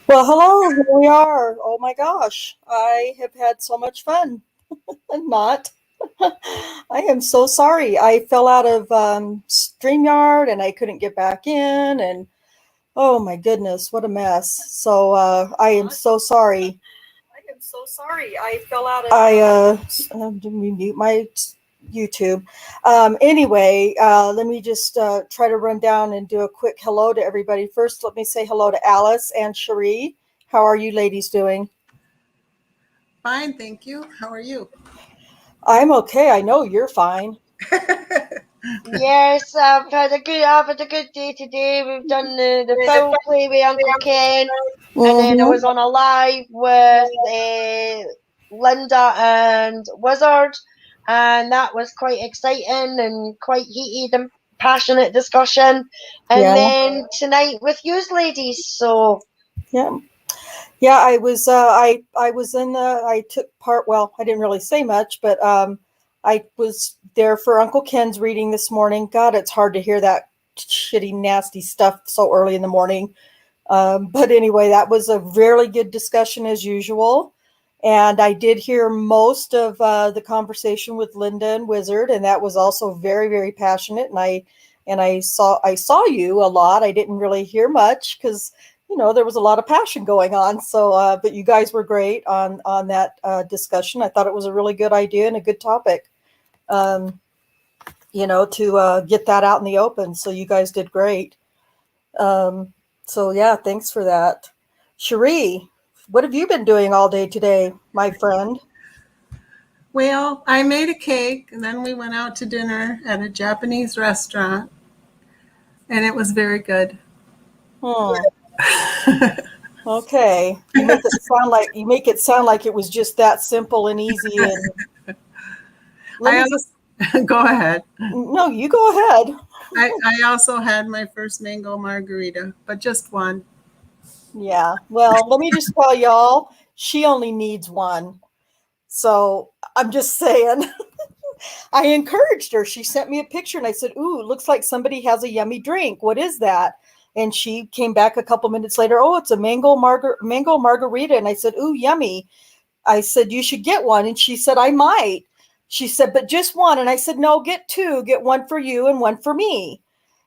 Well, hello, here we are. Oh my gosh, I have had so much fun. I'm not. I am so sorry. I fell out of StreamYard and I couldn't get back in, and oh my goodness, what a mess. So I am so sorry. I am so sorry. I fell out of. Let me mute my YouTube. Anyway, let me just try to run down and do a quick hello to everybody. First, let me say hello to Alice and Cherie. How are you ladies doing? Fine, thank you. How are you? I'm okay. I know you're fine. Yes, I've had a good day today. We've done the foul play with Uncle Ken, and then I Mm-hmm. was on a live with Linda and Wizard, and that was quite exciting and quite heated and passionate discussion. And Yeah. then tonight with yous ladies, so Yeah. Yeah, I was in the I took part, well, I didn't really say much, but I was there for Uncle Ken's reading this morning. God, it's hard to hear that shitty nasty stuff so early in the morning. But anyway, that was a really good discussion as usual. And I did hear most of the conversation with Linda and Wizard, and that was also very, very passionate. And I saw you a lot. I didn't really hear much because there was a lot of passion going on. So, but you guys were great on that discussion. I thought it was a really good idea and a good topic. Um, to get that out in the open. So you guys did great. Um, so yeah, thanks for that. Cherie, what have you been doing all day today, my friend? Well, I made a cake and then we went out to dinner at a Japanese restaurant and it was very good. Hmm. Okay. You make it sound like it was just that simple and easy. And let I me just also, go ahead. no, you go ahead. I also had my first mango margarita, but just one. Yeah. Well, let me just tell y'all, she only needs one. So I'm just saying. I encouraged her. She sent me a picture and I said, "Ooh, looks like somebody has a yummy drink. What is that?" And she came back a couple minutes later. "Oh, it's a mango margarita." And I said, "Ooh, yummy." I said, "You should get one." And she said, "I might." She said, "But just one." And I said, "No, get two. Get one for you and one for me."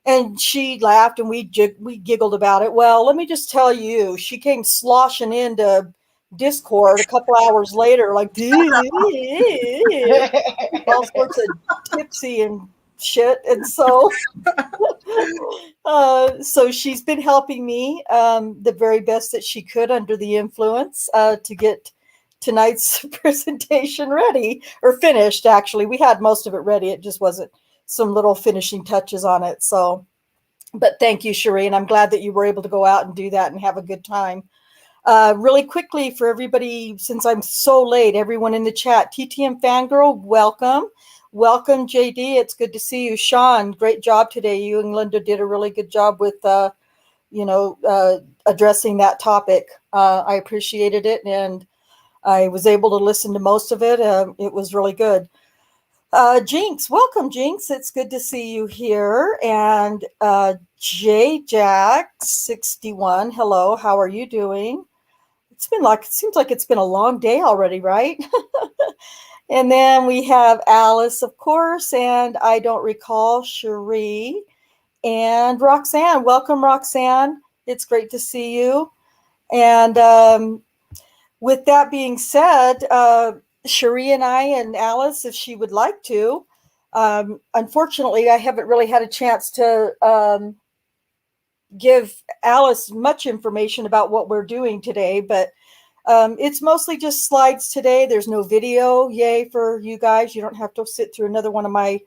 And she laughed and we giggled about it. Well, let me just tell you, she came sloshing into Discord a couple hours later, like all sorts of tipsy and shit. And so she's been helping me the very best that she could under the influence to get tonight's presentation ready or finished. Actually, we had most of it ready. It just wasn't some little finishing touches on it. So, but thank you, Cherie, and I'm glad that you were able to go out and do that and have a good time. Really quickly for everybody, since I'm so late, everyone in the chat, TTM Fangirl, welcome. Welcome, JD. It's good to see you. Sean, great job today. You and Linda did a really good job with, addressing that topic. I appreciated it, and I was able to listen to most of it. It was really good. Jinx, welcome, Jinx. It's good to see you here. And J Jack 61, hello. How are you doing? It seems like it's been a long day already, right? And then we have Alice, of course, and I don't recall Cherie and Roxanne. Welcome, Roxanne. It's great to see you. And with that being said, Cherie and I and Alice, if she would like to, unfortunately, I haven't really had a chance to give Alice much information about what we're doing today, but it's mostly just slides today. There's no video. Yay for you guys. You don't have to sit through another one of my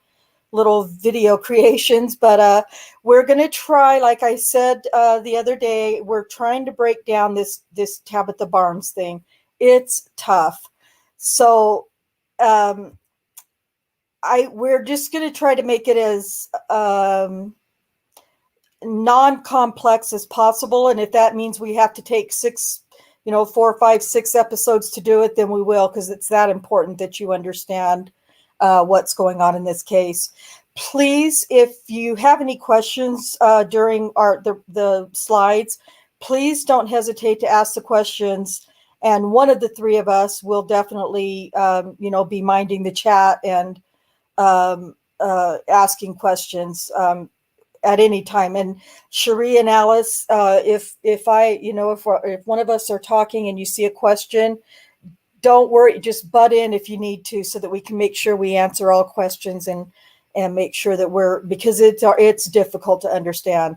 little video creations, but we're going to try, like I said the other day, we're trying to break down this Tabitha Barnes thing. It's tough. So we're just going to try to make it as non-complex as possible. And if that means we have to take 4, 5, 6 episodes to do it, then we will, because it's that important that you understand what's going on in this case. Please, if you have any questions during the slides, please don't hesitate to ask the questions. And one of the three of us will definitely, be minding the chat and asking questions at any time. And Cherie and Alice, if one of us are talking and you see a question, don't worry, just butt in if you need to, so that we can make sure we answer all questions and make sure that because it's difficult to understand.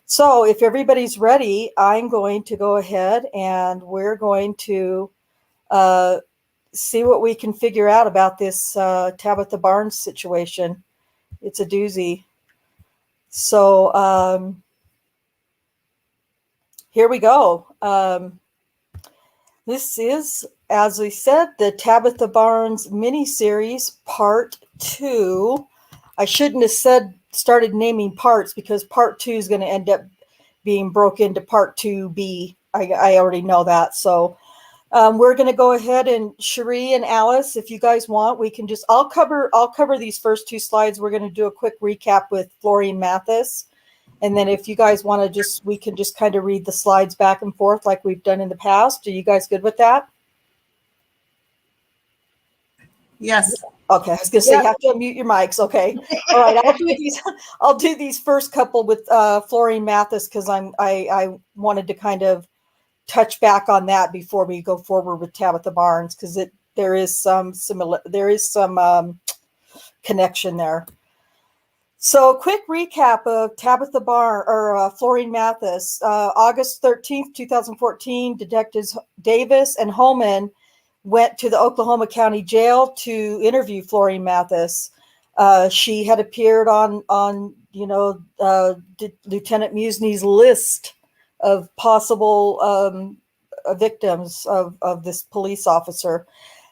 So if everybody's ready, I'm going to go ahead and we're going to see what we can figure out about this Tabitha Barnes situation. It's a doozy. So here we go. This is, as we said, the Tabitha Barnes Mini Series Part 2. I shouldn't have started naming parts, because Part 2 is going to end up being broke into Part 2B. I already know that. So we're going to go ahead, and Cherie and Alice, if you guys want, we can I'll cover these first two slides. We're going to do a quick recap with Florine Mathis. And then if you guys want to we can just kind of read the slides back and forth like we've done in the past. Are you guys good with that? Yes. Okay, I was going to say, you have to unmute your mics. Okay. All right, I'll do these first couple with Florine Mathis, because I wanted to kind of touch back on that before we go forward with Tabitha Barnes, because there is some connection there. So, quick recap of Tabitha Barnes, or Florine Mathis. August 13th, 2014, Detectives Davis and Holman went to the Oklahoma County Jail to interview Florine Mathis. She had appeared on Lieutenant Musney's list of possible victims of this police officer.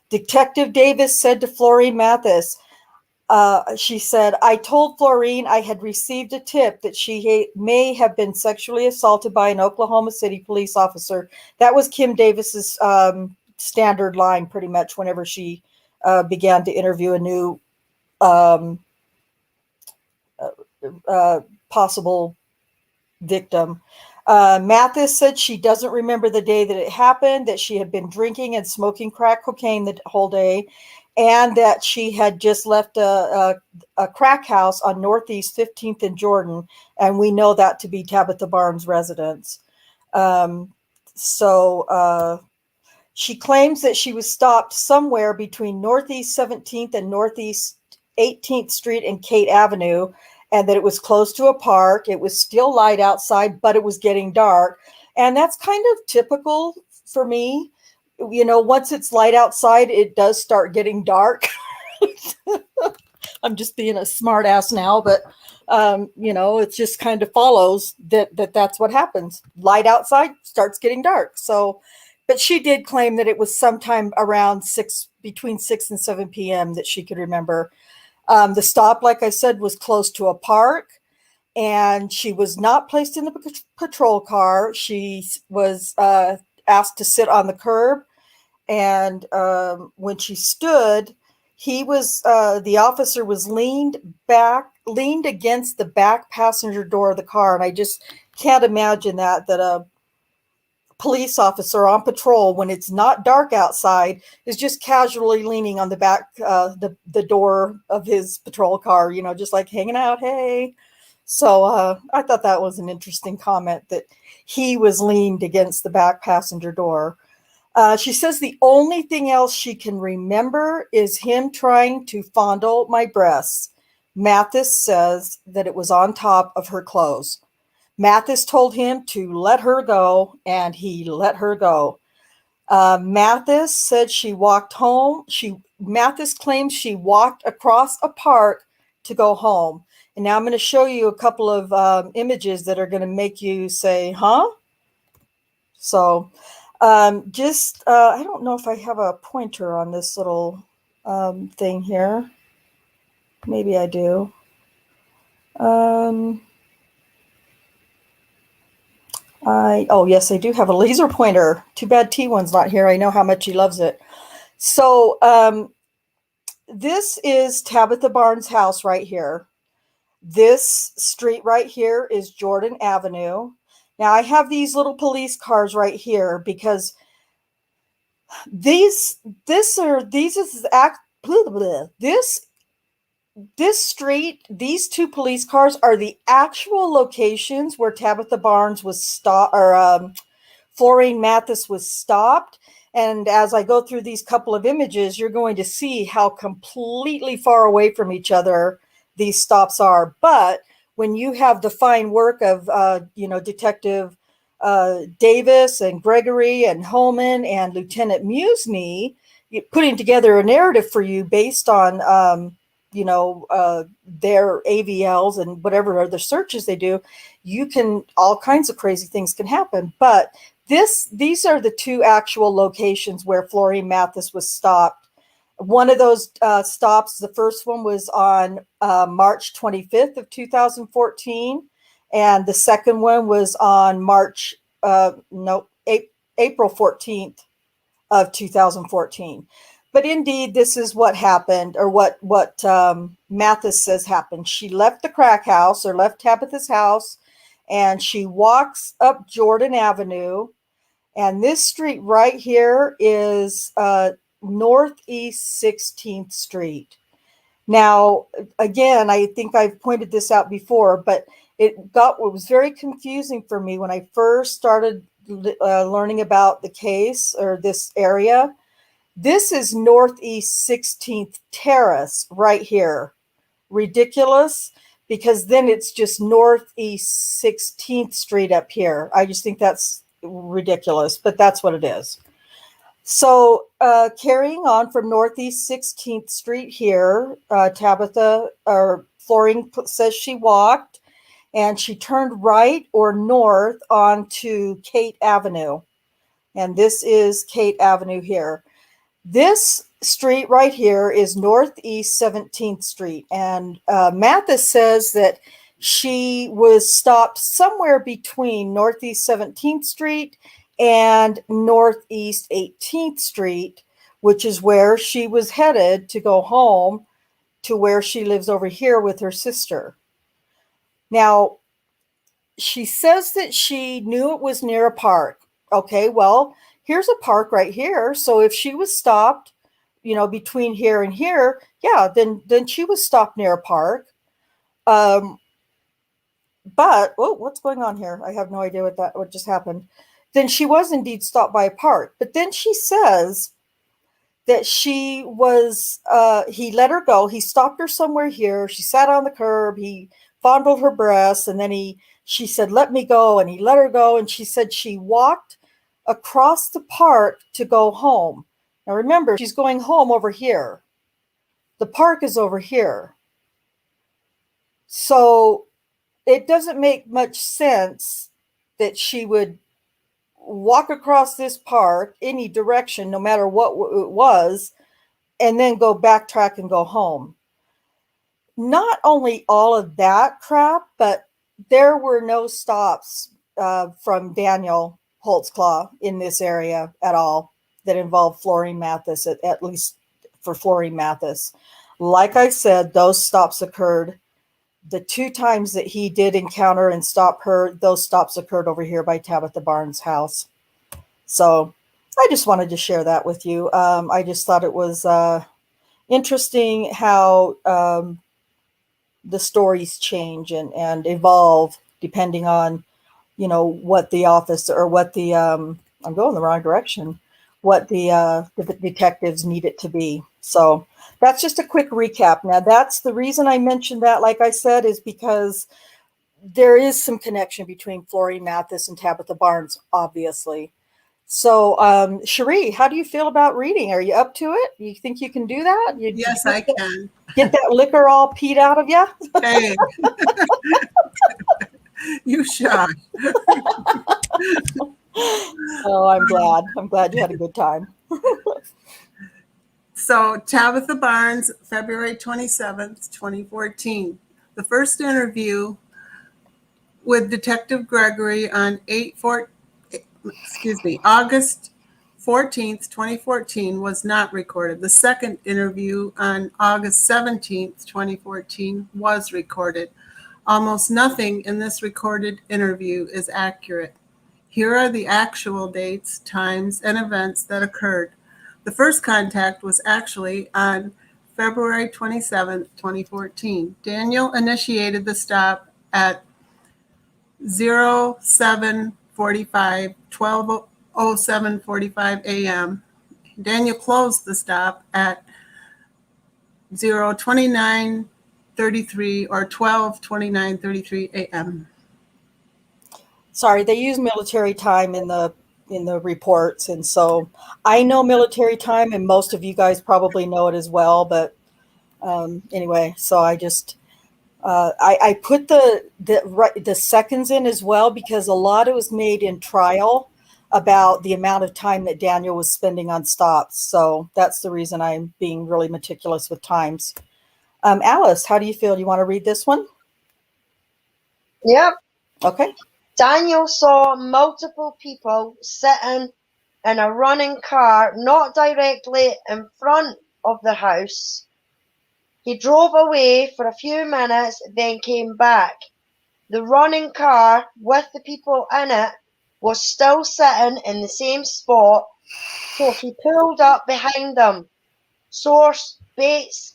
Detective Davis said to Florine Mathis, she said, "I told Florine I had received a tip that she may have been sexually assaulted by an Oklahoma City police officer." That was Kim Davis's standard line, pretty much, whenever she began to interview a new possible victim. Mathis said she doesn't remember the day that it happened, that she had been drinking and smoking crack cocaine the whole day, and that she had just left a crack house on Northeast 15th and Jordan, and we know that to be Tabitha Barnes' residence. She claims that she was stopped somewhere between Northeast 17th and Northeast 18th Street and Kate Avenue, and that it was close to a park. It was still light outside, but it was getting dark. And that's kind of typical for me. Once it's light outside, it does start getting dark. I'm just being a smart ass now, but it just kind of follows that's what happens. Light outside, starts getting dark. So, but she did claim that it was sometime around between 6 and 7 p.m. that she could remember. The stop, like I said, was close to a park, and she was not placed in the patrol car. She was asked to sit on the curb, and when she stood, the officer was leaned against the back passenger door of the car, and I just can't imagine that a police officer on patrol, when it's not dark outside, is just casually leaning on the back the door of his patrol car, just like hanging out. Hey. So I thought that was an interesting comment, that he was leaned against the back passenger door. She says the only thing else she can remember is him trying to fondle my breasts. Mathis says that it was on top of her clothes. Mathis told him to let her go, and he let her go. Mathis said she walked home. Mathis claims she walked across a park to go home. And now I'm going to show you a couple of images that are going to make you say, huh? So I don't know if I have a pointer on this little thing here. Maybe I do. Yes, I do have a laser pointer. Too bad T1's not here. I know how much he loves it. So this is Tabitha Barnes' house right here. This street right here is Jordan Avenue. Now I have these little police cars right here because these this are these is act blah, blah, blah. This street, these two police cars are the actual locations where Tabitha Barnes was stopped, or Florine Mathis was stopped. And as I go through these couple of images, you're going to see how completely far away from each other these stops are. But when you have the fine work of, Detective Davis and Gregory and Holman and Lieutenant Musney putting together a narrative for you based on, their AVLs and whatever other searches they do, all kinds of crazy things can happen. But these are the two actual locations where Florine Mathis was stopped. One of those stops, the first one was on March 25th of 2014, and the second one was on April 14th of 2014. But indeed, this is what happened, or what Mathis says happened. She left the crack house, or left Tabitha's house, and she walks up Jordan Avenue. And this street right here is Northeast 16th Street. Now, again, I think I've pointed this out before, but it was very confusing for me when I first started learning about the case, or this area. This is Northeast 16th Terrace right here. Ridiculous, because then it's just Northeast 16th Street up here. I just think that's ridiculous, but that's what it is. So carrying on from Northeast 16th Street here, Tabitha, or Florine says she walked, and she turned right or north onto Kate Avenue. And this is Kate Avenue here. This street right here is Northeast 17th Street. And Mathis says that she was stopped somewhere between Northeast 17th Street and Northeast 18th Street, which is where she was headed to go home to where she lives over here with her sister. Now, she says that she knew it was near a park. Okay, well, here's a park right here. So if she was stopped, between here and here, yeah, then she was stopped near a park. But what's going on here? I have no idea what just happened. Then she was indeed stopped by a park. But then she says that she was, he let her go. He stopped her somewhere here. She sat on the curb. He fondled her breasts, and then she said, "Let me go." And he let her go. And she said she walked across the park to go home. Now remember, she's going home over here. The park is over here. So it doesn't make much sense that she would walk across this park any direction, no matter what it was, and then go backtrack and go home. Not only all of that crap, but there were no stops from Daniel Holtzclaw in this area at all that involved Florine Mathis, at least for Florine Mathis. Like I said, those stops occurred. The two times that he did encounter and stop her, those stops occurred over here by Tabitha Barnes' house. So I just wanted to share that with you. I just thought it was interesting how the stories change and evolve depending on, what the office, or what the, I'm going the wrong direction, what the detectives need it to be. So that's just a quick recap. Now, that's the reason I mentioned that, like I said, is because there is some connection between Florine Mathis and Tabitha Barnes, obviously. So, Cherie, how do you feel about reading? Are you up to it? You think you can do that? Yes, I can. Get that liquor all peed out of you? Hey, you shy. Oh, I'm glad. I'm glad you had a good time. So Tabitha Barnes, February 27th, 2014. The first interview with Detective Gregory on August 14th, 2014 was not recorded. The second interview on August 17th, 2014 was recorded. Almost nothing in this recorded interview is accurate. Here are the actual dates, times, and events that occurred. The first contact was actually on February 27, 2014. Daniel initiated the stop at 07:45, 12:07:45 a.m. Daniel closed the stop at 0:29:33 or 12:29:33 a.m. Sorry, they use military time in the reports, and so I know military time, and most of you guys probably know it as well. But anyway, so I just I put the seconds in as well because a lot of it was made in trial about the amount of time that Daniel was spending on stops. So that's the reason I'm being really meticulous with times. Alice, how do you feel? Do you want to read this one? Yep. Okay. Daniel saw multiple people sitting in a running car not directly in front of the house. He drove away for a few minutes, then came back. The running car with the people in it was still sitting in the same spot, so he pulled up behind them. Source: Bates'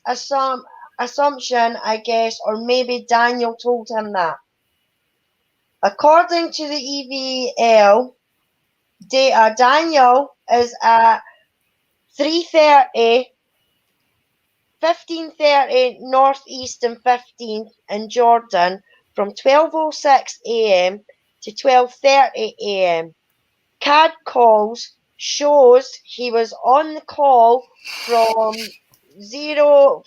assumption, I guess, or maybe Daniel told him that. According to the EVL data, Daniel is at 3:30, 15:30 Northeast and 15th in Jordan from 12:06 a.m. to 12:30 a.m. CAD calls shows he was on the call from 7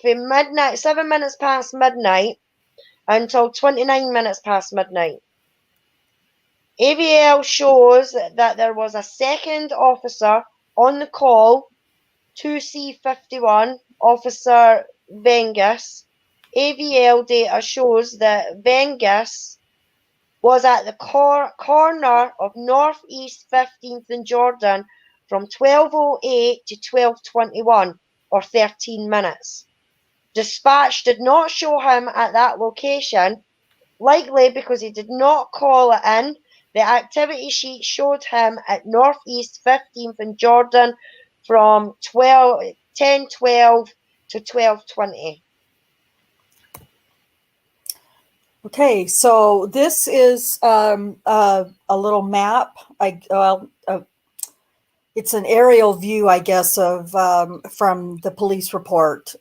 minutes past midnight until 29 minutes past midnight. AVL shows that there was a second officer on the call, 2C51, Officer Vengus. AVL data shows that Vengus was at the corner of Northeast 15th and Jordan from 12:08 to 12:21, or 13 minutes. Dispatch did not show him at that location, likely because he did not call it in. The activity sheet showed him at Northeast 15th and Jordan from 10:12 to 12:20. Okay, so this is a little map. It's an aerial view, I guess, of from the police report.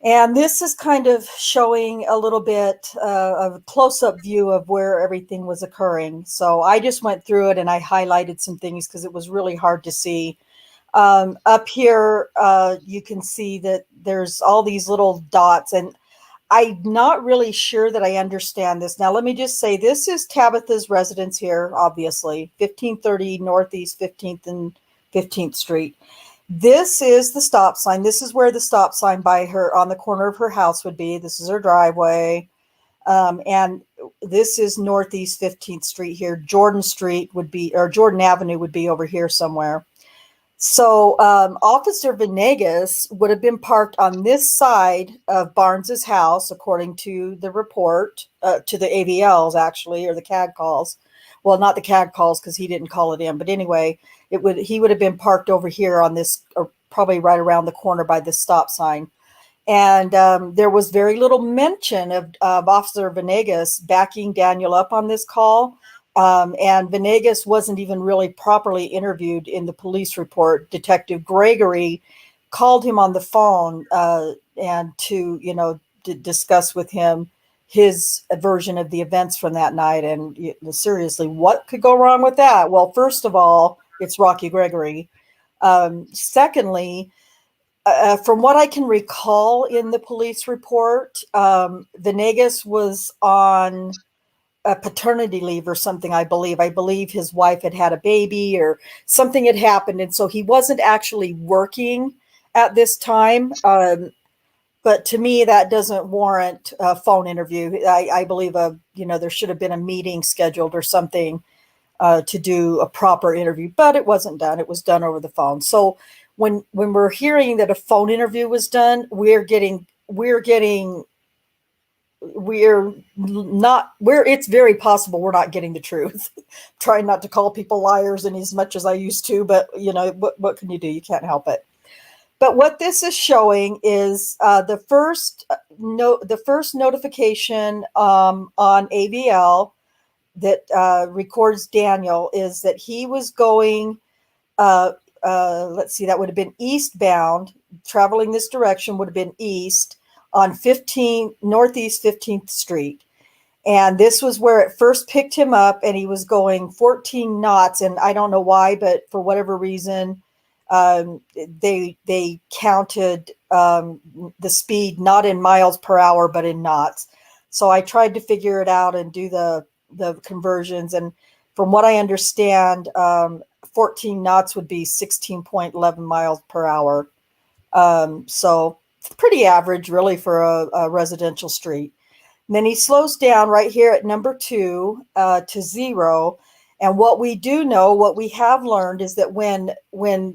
And this is kind of showing a little bit of a close-up view of where everything was occurring. So I just went through it and I highlighted some things because it was really hard to see. Up here, you can see that there's all these little dots, and I'm not really sure that I understand this. Now, let me just say, this is Tabitha's residence here, obviously, 1530 Northeast 15th and 15th Street. This is the stop sign. This is where the stop sign by her on the corner of her house would be. This is her driveway. And this is Northeast 15th Street here. Jordan Street would be, or Jordan Avenue would be over here somewhere. So Officer Venegas would have been parked on this side of Barnes's house, according to the report, to the AVLs actually, or the CAD calls. Well, not the CAD calls because he didn't call it in, but anyway, he would have been parked over here on this, or probably right around the corner by this stop sign. And there was very little mention of Officer Venegas backing Daniel up on this call. And Venegas wasn't even really properly interviewed in the police report. Detective Gregory called him on the phone and to discuss with him his version of the events from that night. And seriously, what could go wrong with that? Well, first of all, it's Rocky Gregory. Secondly, from what I can recall in the police report, Venegas was on a paternity leave or something, I believe. I believe his wife had had a baby or something had happened. And so he wasn't actually working at this time. But to me, that doesn't warrant a phone interview. I believe there should have been a meeting scheduled or something to do a proper interview, but it wasn't done. It was done over the phone. So when we're hearing that a phone interview was done, we're getting it's very possible we're not getting the truth. Trying not to call people liars and as much as I used to, but what can you do? You can't help it. But what this is showing is the first notification on AVL that records Daniel is that he was going, let's see, that would have been eastbound, traveling this direction would have been east on Northeast 15th Street. And this was where it first picked him up, and he was going 14 knots. And I don't know why, but for whatever reason, they counted the speed not in miles per hour, but in knots. So I tried to figure it out and do the conversions. And from what I understand, 14 knots would be 16.11 miles per hour. So pretty average, really, for a residential street. And then he slows down right here at number 2 to 0. And what we do know, what we have learned, is that when one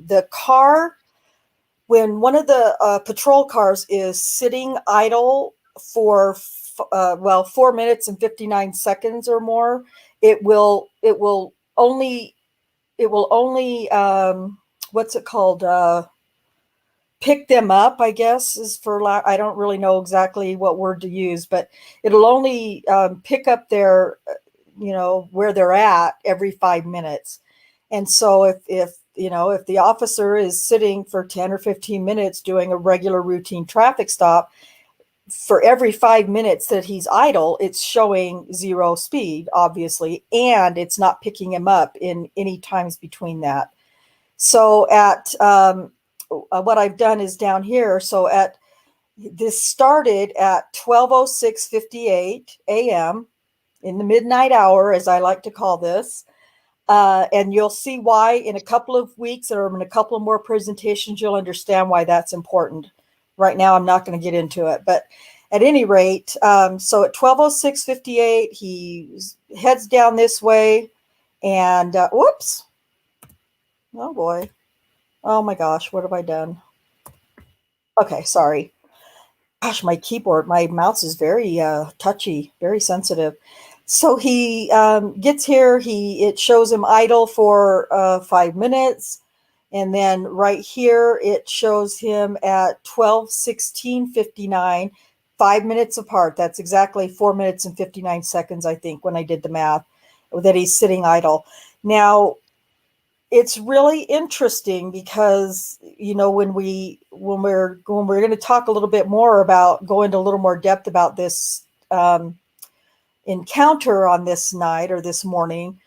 of the patrol cars is sitting idle for 4 minutes and 59 seconds or more, it will only what's it called? Pick them up, I guess, I don't really know exactly what word to use, but it'll only pick up their, where they're at every 5 minutes. And so if the officer is sitting for 10 or 15 minutes doing a regular routine traffic stop, for every 5 minutes that he's idle, it's showing 0 speed, obviously, and it's not picking him up in any times between that. So at what I've done is down here. So this started at 12:06:58 a.m. in the midnight hour, as I like to call this. And you'll see why in a couple of weeks, or in a couple of more presentations, you'll understand why that's important. Right now, I'm not going to get into it, but at any rate, so at 12:06:58, he heads down this way, and whoops, oh boy. Oh my gosh, what have I done? Okay, sorry. Gosh, my mouse is very touchy, very sensitive. So he gets here, it shows him idle for 5 minutes. And then right here, it shows him at 12:16:59, 5 minutes apart. That's exactly 4 minutes and 59 seconds, I think, when I did the math, that he's sitting idle. Now, it's really interesting because, when we're going to talk a little bit more about, go into a little more depth about this encounter on this night or this morning,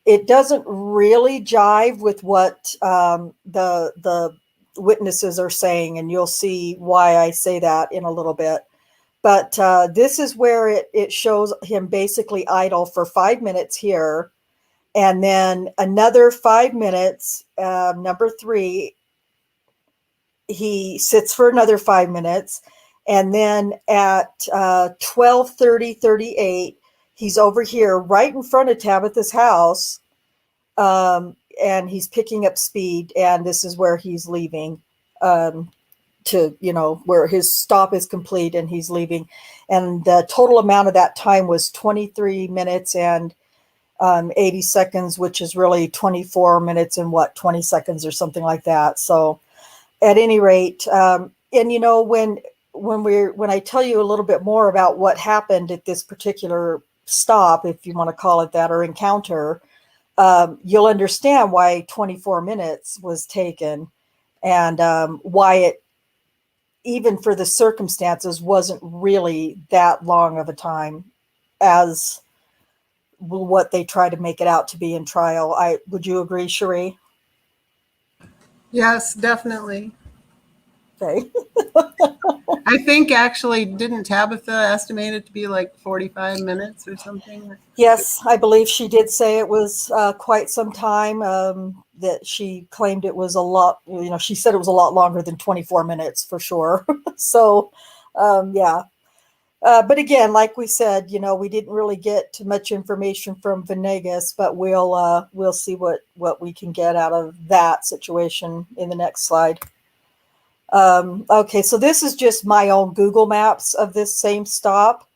it doesn't really jive with what the witnesses are saying, and you'll see why I say that in a little bit. But this is where it shows him basically idle for 5 minutes here. And then another 5 minutes, number 3, he sits for another 5 minutes. And then at 12:30:38, he's over here right in front of Tabitha's house. And he's picking up speed. And this is where he's leaving to, where his stop is complete and he's leaving. And the total amount of that time was 23 minutes and 80 seconds, which is really 24 minutes and 20 seconds or something like that. So at any rate, and when I tell you a little bit more about what happened at this particular stop, if you want to call it that, or encounter, you'll understand why 24 minutes was taken, and why it, even for the circumstances, wasn't really that long of a time as what they try to make it out to be in trial. Would you agree, Cherie? Yes, definitely. Okay. I think actually, didn't Tabitha estimate it to be like 45 minutes or something? Yes, I believe she did say it was quite some time, that she claimed it was a lot, she said it was a lot longer than 24 minutes for sure. So, yeah. But again, like we said, we didn't really get too much information from Venegas, but we'll see what we can get out of that situation in the next slide. Okay, so this is just my own Google Maps of this same stop.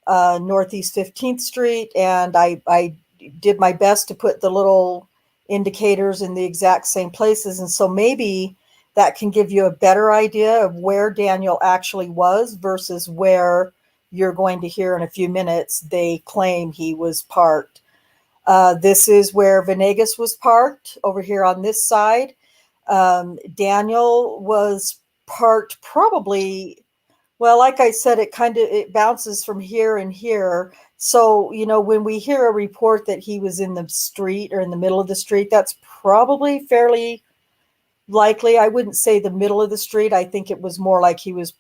Northeast 15th Street, and I did my best to put the little indicators in the exact same places. And so maybe that can give you a better idea of where Daniel actually was versus where you're going to hear in a few minutes they claim he was parked. This is where Venegas was parked over here on this side. Daniel was parked probably, well, like I said, it bounces from here and here. So, when we hear a report that he was in the street or in the middle of the street, that's probably fairly likely. I wouldn't say the middle of the street. I think it was more like he was,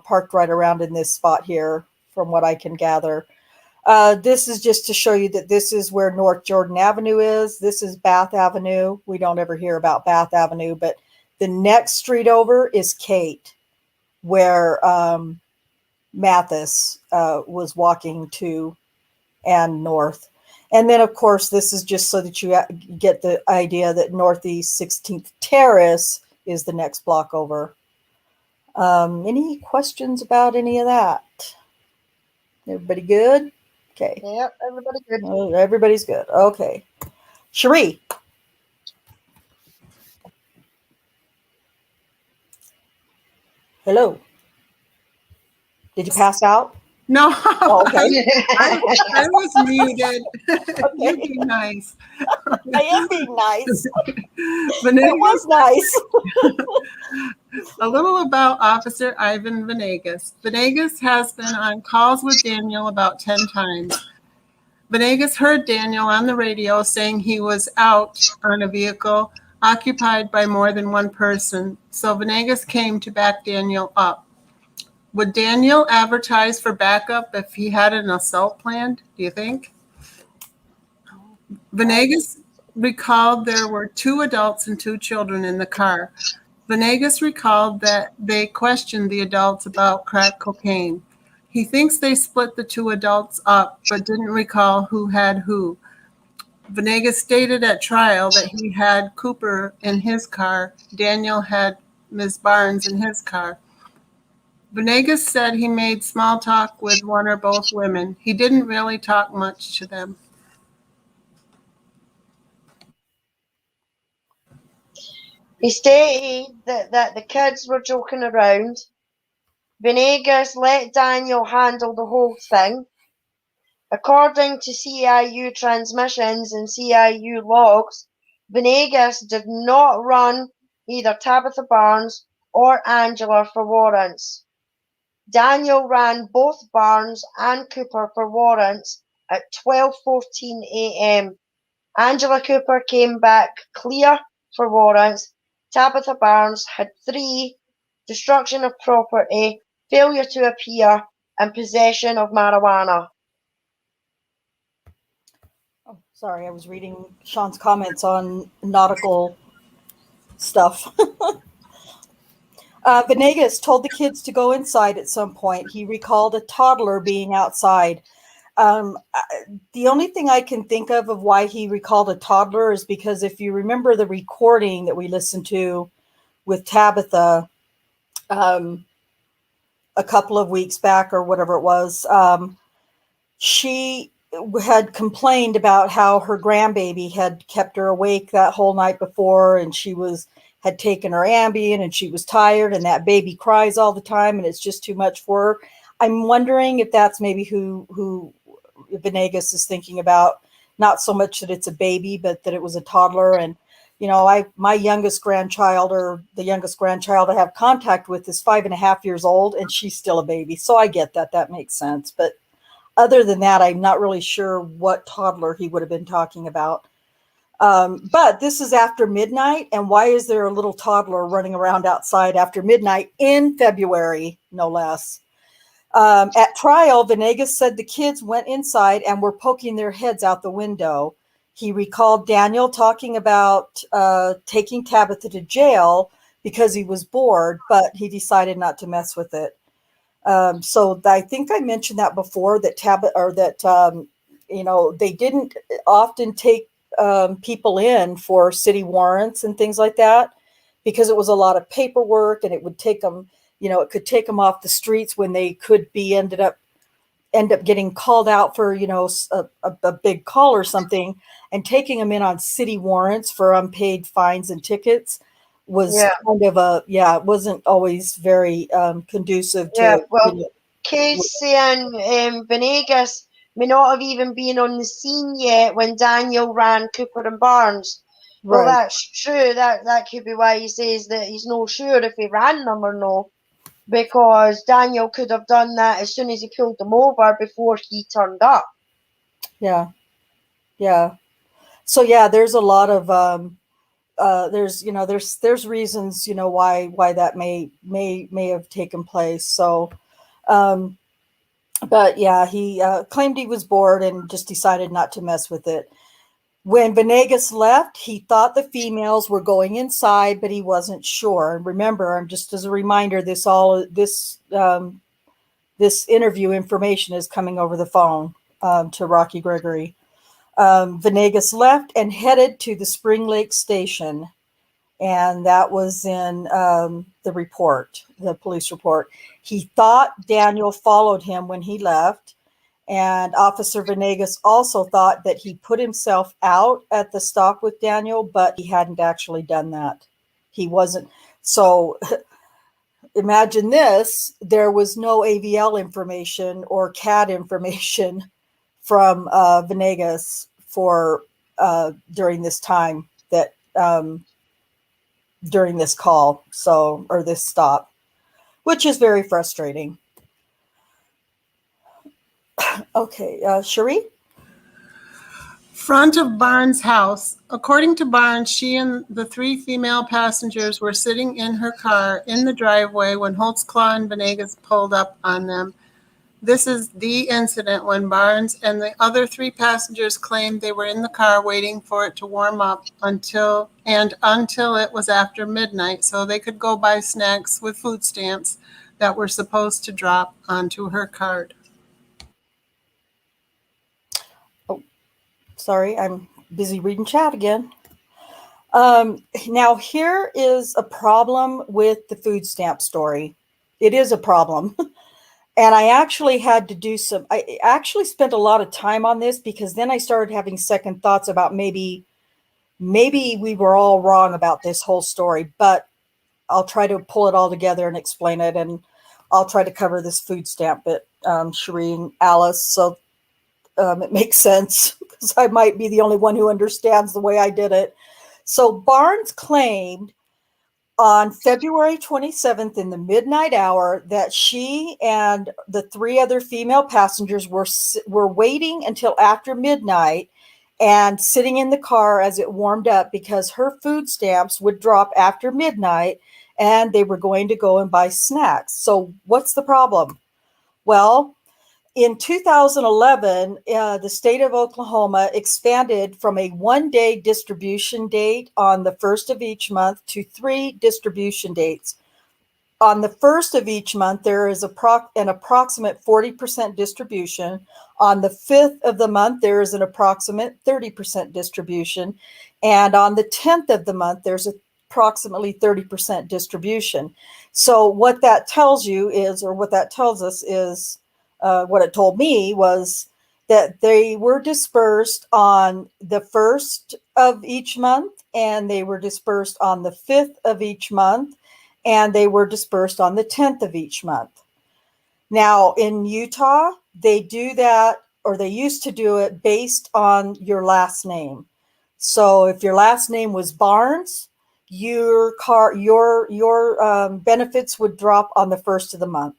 parked right around in this spot here, from what I can gather. This is just to show you that this is where North Jordan Avenue is. This is Bath Avenue. We don't ever hear about Bath Avenue, but the next street over is Kate, where Mathis was walking to and north. And then, of course, this is just so that you get the idea that Northeast 16th Terrace is the next block over. Any questions about any of that? Everybody good? Okay. Yep, everybody good. Oh, everybody's good. Okay. Cherie. Hello. Did you pass out? No, Oh, okay. I was muted. Okay. You be nice. I am being nice. Venegas, It was nice. a little about Officer Ivan Venegas. Venegas has been on calls with Daniel about 10 times. Venegas heard Daniel on the radio saying he was out on a vehicle occupied by more than one person, so Venegas came to back Daniel up. Would Daniel advertise for backup if he had an assault planned, do you think? Venegas recalled there were 2 adults and 2 children in the car. Venegas recalled that they questioned the adults about crack cocaine. He thinks they split the 2 adults up, but didn't recall who had who. Venegas stated at trial that he had Cooper in his car. Daniel had Ms. Barnes in his car. Venegas said he made small talk with one or both women. He didn't really talk much to them. He stated that the kids were joking around. Venegas let Daniel handle the whole thing. According to CIU transmissions and CIU logs, Venegas did not run either Tabitha Barnes or Angela for warrants. Daniel ran both Barnes and Cooper for warrants at 12:14 a.m. Angela Cooper came back clear for warrants. Tabitha Barnes had 3: destruction of property, failure to appear, and possession of marijuana. Oh, sorry, I was reading Sean's comments on nautical stuff. Venegas told the kids to go inside at some point. He recalled a toddler being outside. The only thing I can think of why he recalled a toddler is because if you remember the recording that we listened to with Tabitha a couple of weeks back or whatever it was, she had complained about how her grandbaby had kept her awake that whole night before, and she had taken her Ambien and she was tired, and that baby cries all the time and it's just too much for her. I'm wondering if that's maybe who Venegas is thinking about, not so much that it's a baby, but that it was a toddler. And, my youngest grandchild, or the youngest grandchild I have contact with, is 5.5 years old, and she's still a baby. So I get that. That makes sense. But other than that, I'm not really sure what toddler he would have been talking about. But this is after midnight, and why is there a little toddler running around outside after midnight in February, no less? At trial, Venegas said the kids went inside and were poking their heads out the window. He recalled Daniel talking about taking Tabitha to jail because he was bored, but he decided not to mess with it. So I think I mentioned that before, that they didn't often take people in for city warrants and things like that, because it was a lot of paperwork, and it would take them, it could take them off the streets when they could be ended up end up getting called out for, a big call or something, and taking them in on city warrants for unpaid fines and tickets was Yeah. kind of it wasn't always very conducive Yeah. to, Well, Casey and Venegas may not have even been on the scene yet when Daniel ran Cooper and Barnes. Well, right. that's true. That could be why he says that he's not sure if he ran them or no, because Daniel could have done that as soon as he pulled them over before he turned up. Yeah. Yeah. So yeah, there's a lot of there's reasons, why that may have taken place. So um but yeah, he claimed he was bored and just decided not to mess with it. When Venegas left, he thought the females were going inside, but he wasn't sure. And remember, I'm just as a reminder, this interview information is coming over the phone to Rocky Gregory. Venegas left and headed to the Spring Lake station, and that was in the police report. He thought Daniel followed him when he left, and Officer Venegas also thought that he put himself out at the stop with Daniel, but he hadn't actually done that. He wasn't. So imagine this: there was no AVL information or CAD information from Venegas for during this time that during this call, or this stop, which is very frustrating. Okay, Cherie? Front of Barnes' house. According to Barnes, she and the three female passengers were sitting in her car in the driveway when Holtzclaw and Venegas pulled up on them. This is the incident when Barnes and the other three passengers claimed they were in the car waiting for it to warm up until it was after midnight so they could go buy snacks with food stamps that were supposed to drop onto her card. Oh, sorry, I'm busy reading chat again. Now, here is a problem with the food stamp story. It is a problem. And I actually had to I actually spent a lot of time on this, because then I started having second thoughts about maybe we were all wrong about this whole story, but I'll try to pull it all together and explain it. And I'll try to cover this food stamp bit, Cherie and Alice, so it makes sense, because I might be the only one who understands the way I did it. So Barnes claimed on February 27th in the midnight hour that she and the three other female passengers were waiting until after midnight and sitting in the car as it warmed up, because her food stamps would drop after midnight and they were going to go and buy snacks. So what's the problem? Well, in 2011, the state of Oklahoma expanded from a one-day distribution date on the first of each month to 3 distribution dates. On the first of each month, there is an approximate 40% distribution. On the 5th of the month, there is an approximate 30% distribution. And on the 10th of the month, there's approximately 30% distribution. So what that tells you is, or what that tells us is, what it told me was that they were dispersed on the 1st of each month, and they were dispersed on the 5th of each month, and they were dispersed on the 10th of each month. Now, in Utah, they do that, or they used to do it based on your last name. So if your last name was Barnes, your benefits would drop on the 1st of the month.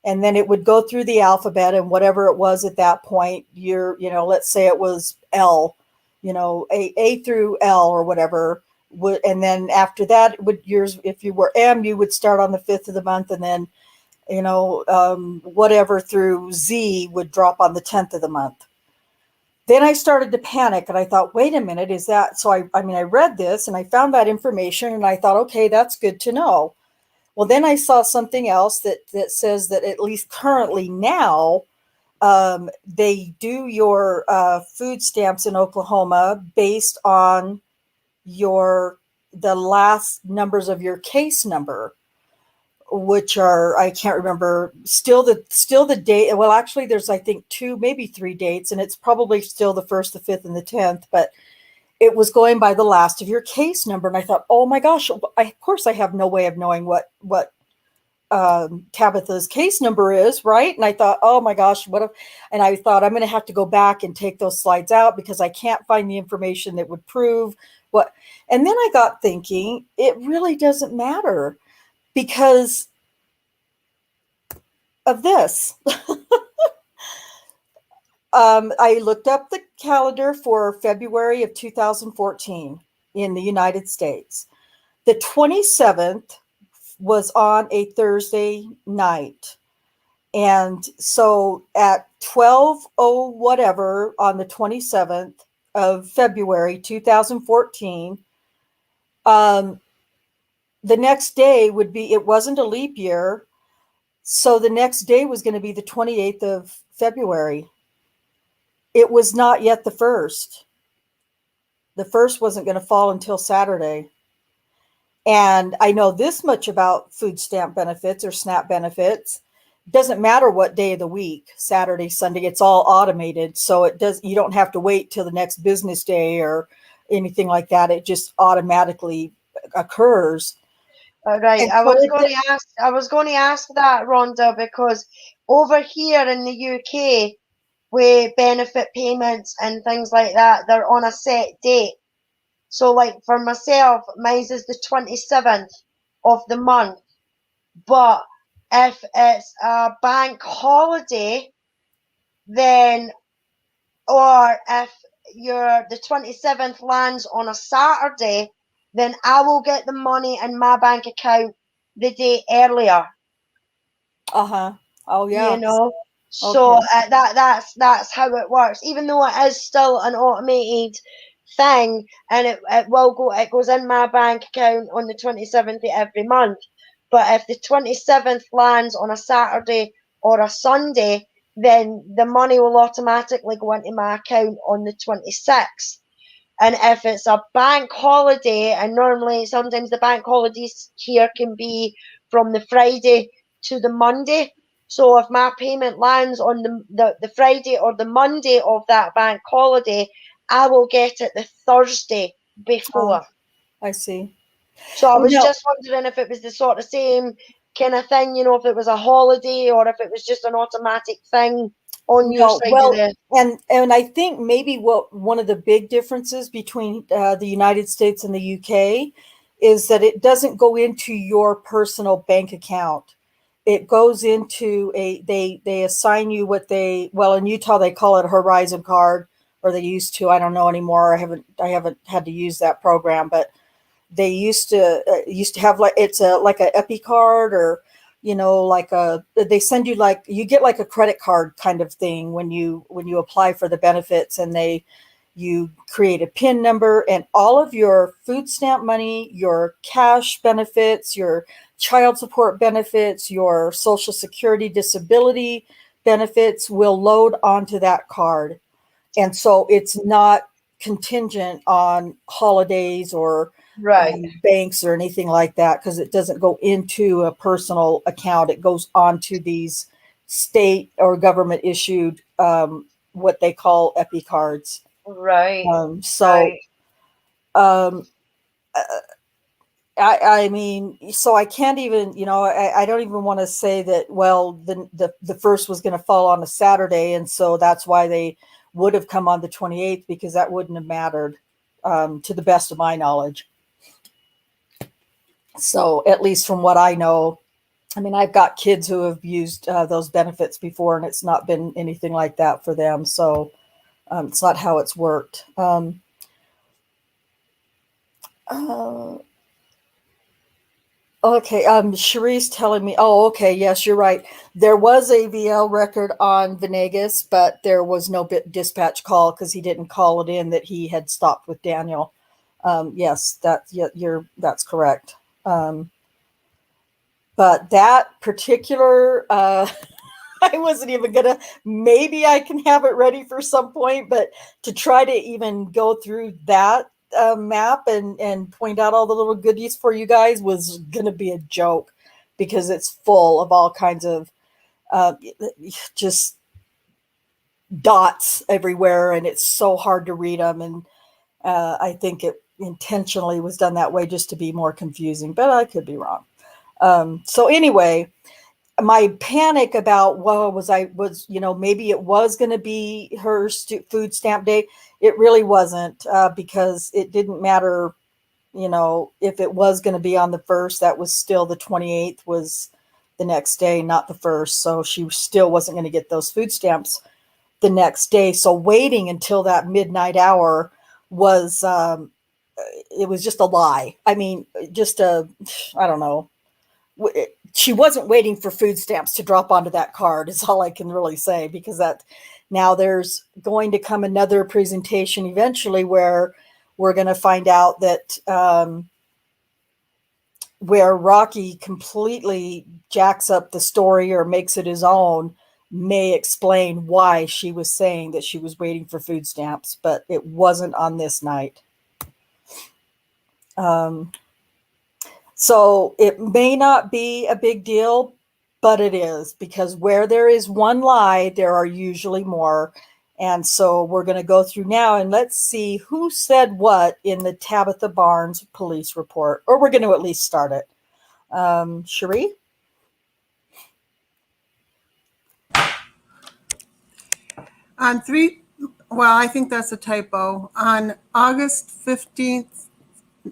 And then it would go through the alphabet, and whatever it was at that point, let's say it was L, A through L or whatever. And then after that, if you were M, you would start on the 5th of the month, and then, whatever through Z would drop on the 10th of the month. Then I started to panic, and I thought, wait a minute, is that, so I read this and I found that information, and I thought, okay, that's good to know. Well, then I saw something else that says that at least currently now, they do your food stamps in Oklahoma based on the last numbers of your case number, which are, I can't remember, still the date. Well, actually there's, I think 2, maybe 3 dates, and it's probably still the 1st, the 5th, and the 10th, but it was going by the last of your case number. And I thought, oh my gosh, of course I have no way of knowing what Tabitha's case number is, right? And I thought, oh my gosh, and I thought, I'm going to have to go back and take those slides out because I can't find the information that would prove what. And then I got thinking, it really doesn't matter because of this. I looked up the calendar for February of 2014 in the United States. The 27th was on a Thursday night. And so at 12:00 whatever on the 27th of February 2014, the next day would be, it wasn't a leap year. So the next day was going to be the 28th of February. It was not yet the 1st. The 1st wasn't going to fall until Saturday. And I know this much about food stamp benefits or SNAP benefits. Doesn't matter what day of the week, Saturday, Sunday, it's all automated. So you don't have to wait till the next business day or anything like that. It just automatically occurs. Right. And I so was going to ask that, Rhonda, because over here in the UK, with benefit payments and things like that, they're on a set date. So like for myself, mine is the 27th of the month. But if it's a bank holiday, then, or if the 27th lands on a Saturday, then I will get the money in my bank account the day earlier. Uh-huh. Oh yeah. You know, so Okay. that's how it works. Even though it is still an automated thing, and it goes in my bank account on the 27th of every month. But if the 27th lands on a Saturday or a Sunday, then the money will automatically go into my account on the 26th. And if it's a bank holiday, and normally sometimes the bank holidays here can be from the Friday to the Monday. So if my payment lands on the Friday or the Monday of that bank holiday, I will get it the Thursday before. I see. So I was Now, just wondering if it was the sort of same kind of thing, if it was a holiday or if it was just an automatic thing on your no, side of well, the. and I think maybe one of the big differences between the United States and the UK is that it doesn't go into your personal bank account. It goes into they assign you well, in Utah they call it a Horizon card, or they used to. I don't know anymore. I haven't had to use that program, but they used to have, like, it's like a Epi card, or they send you, like, you get like a credit card kind of thing when you apply for the benefits, and you create a PIN number, and all of your food stamp money, your cash benefits, your child support benefits, your Social Security disability benefits will load onto that card. And so it's not contingent on holidays or Right. banks or anything like that, because it doesn't go into a personal account. It goes onto these state or government issued, what they call Epi cards. Right. So Right. um, I mean, so I can't even, I don't even want to say that, well, the 1st was going to fall on a Saturday, and so that's why they would have come on the 28th, because that wouldn't have mattered, to the best of my knowledge. So at least from what I know, I mean, I've got kids who have used those benefits before, and it's not been anything like that for them. So it's not how it's worked. Okay, Cherie's telling me, oh, okay, yes, you're right. There was a VL record on Venegas, but there was no dispatch call because he didn't call it in that he had stopped with Daniel. Yes, that's correct. But that particular, I wasn't even gonna, maybe I can have it ready for some point, but to try to even go through that map and point out all the little goodies for you guys was gonna be a joke. because it's full of all kinds of just dots everywhere, and it's so hard to read them. And I think it intentionally was done that way just to be more confusing, but I could be wrong. So anyway, my panic about, well, maybe it was going to be her food stamp day. It really wasn't, because it didn't matter, if it was going to be on the 1st, that was still the 28th was the next day, not the 1st. So she still wasn't going to get those food stamps the next day. So waiting until that midnight hour was, it was just a lie. I mean, I don't know. She wasn't waiting for food stamps to drop onto that card is all I can really say, because now there's going to come another presentation eventually where we're going to find out that, where Rocky completely jacks up the story or makes it his own, may explain why she was saying that she was waiting for food stamps, but it wasn't on this night. So it may not be a big deal, but it is, because where there is one lie, there are usually more. And so we're going to go through now and let's see who said what in the Tabitha Barnes police report, or we're going to at least start it. Cherie? I think that's a typo. On August 15th,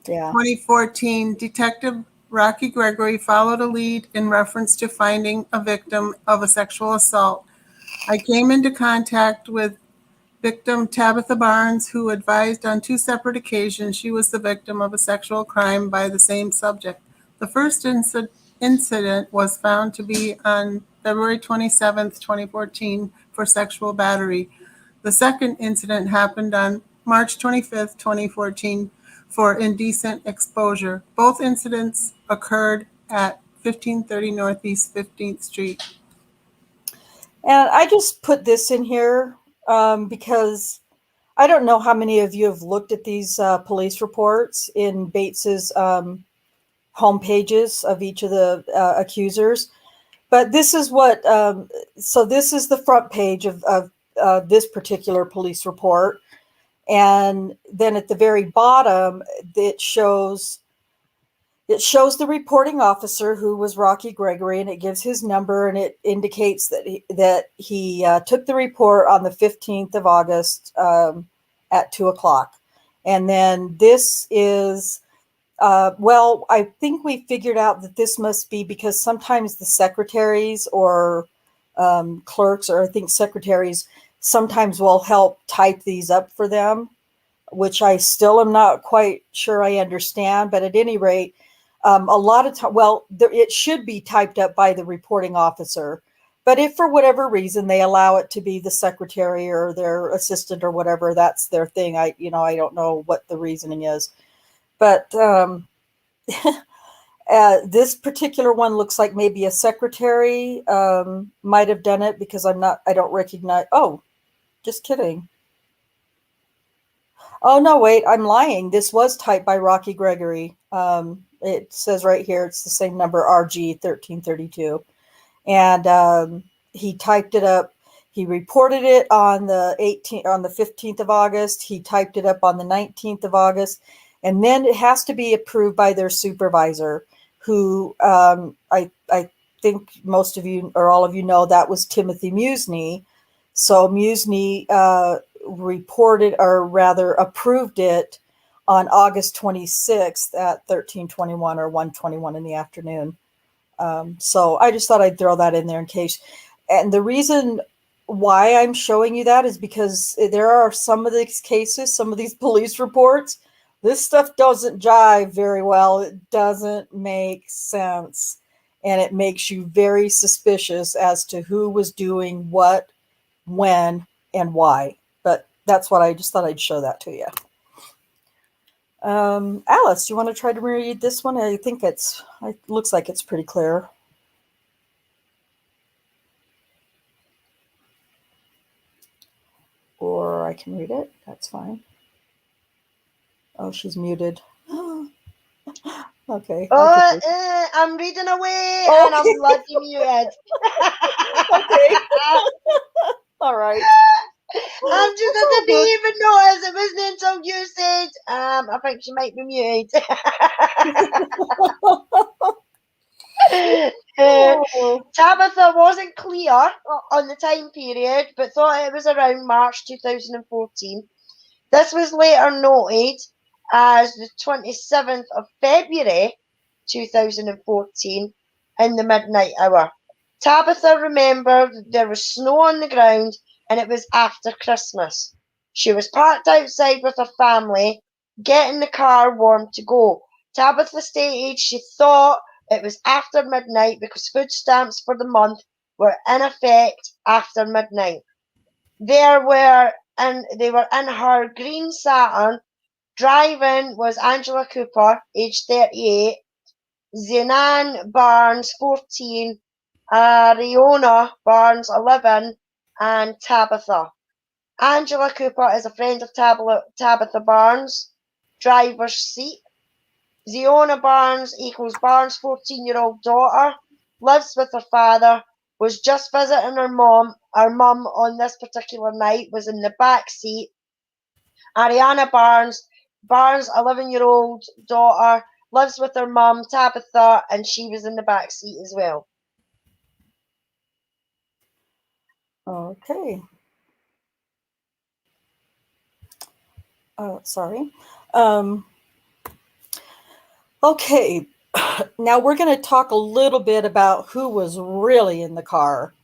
Yeah. 2014, Detective Rocky Gregory followed a lead in reference to finding a victim of a sexual assault. I came into contact with victim Tabitha Barnes, who advised on 2 separate occasions she was the victim of a sexual crime by the same subject. The first incident was found to be on February 27th, 2014 for sexual battery. The second incident happened on March 25th, 2014 for indecent exposure. Both incidents occurred at 1530 Northeast 15th Street. And I just put this in here because I don't know how many of you have looked at these police reports in Bates's home pages of each of the accusers. But this is what, so this is the front page of this particular police report. And then at the very bottom, it shows the reporting officer, who was Rocky Gregory, and it gives his number, and it indicates that he took the report on the 15th of August at 2:00. And then this is, I think we figured out that this must be because sometimes the secretaries or clerks, or I think secretaries, sometimes will help type these up for them, which I still am not quite sure I understand. But at any rate, a lot of time, it should be typed up by the reporting officer. But if for whatever reason they allow it to be the secretary or their assistant or whatever, that's their thing. I don't know what the reasoning is. But this particular one looks like maybe a secretary might have done it, because I don't recognize. Oh, just kidding. Oh, no, wait, I'm lying. This was typed by Rocky Gregory. It says right here, it's the same number, RG 1332. And he typed it up. He reported it on the 15th of August. He typed it up on the 19th of August. And then it has to be approved by their supervisor, who I think most of you or all of you know, that was Timothy Musney. So Musney reported, or rather approved it on August 26th at 13:21 or 1:21 in the afternoon. So I just thought I'd throw that in there in case. And the reason why I'm showing you that is because there are some of these cases, some of these police reports, this stuff doesn't jive very well. It doesn't make sense. And it makes you very suspicious as to who was doing what, when, and why. But that's what I just thought I'd show that to you. Alice, do you want to try to read this one? I think it looks like it's pretty clear. Or I can read it. That's fine. Oh, she's muted. Okay. I'm reading away and I'm Okay. bloody muted. Okay. All right. I'm just, I Oh, didn't good. even notice it wasn't until you said, I think she might be muted. Oh. Tabitha wasn't clear on the time period, but thought it was around March 2014. This was later noted as the 27th of February 2014 in the midnight hour. Tabitha remembered there was snow on the ground and it was after Christmas. She was parked outside with her family, getting the car warm to go. Tabitha stated she thought it was after midnight because food stamps for the month were in effect after midnight. They were in her green Saturn. Driving was Angela Cooper, aged 38, Zenan Barnes, 14, Ariona Barnes, 11, and Tabitha. Angela Cooper is a friend of Tabitha Barnes. Driver's seat. Ziona Barnes equals Barnes' 14-year-old daughter. Lives with her father. Was just visiting her mom. Her mum on this particular night was in the back seat. Ariana Barnes' 11-year-old daughter, lives with her mum, Tabitha, and she was in the back seat as well. Okay. Sorry. Um, okay. Now we're going to talk a little bit about who was really in the car.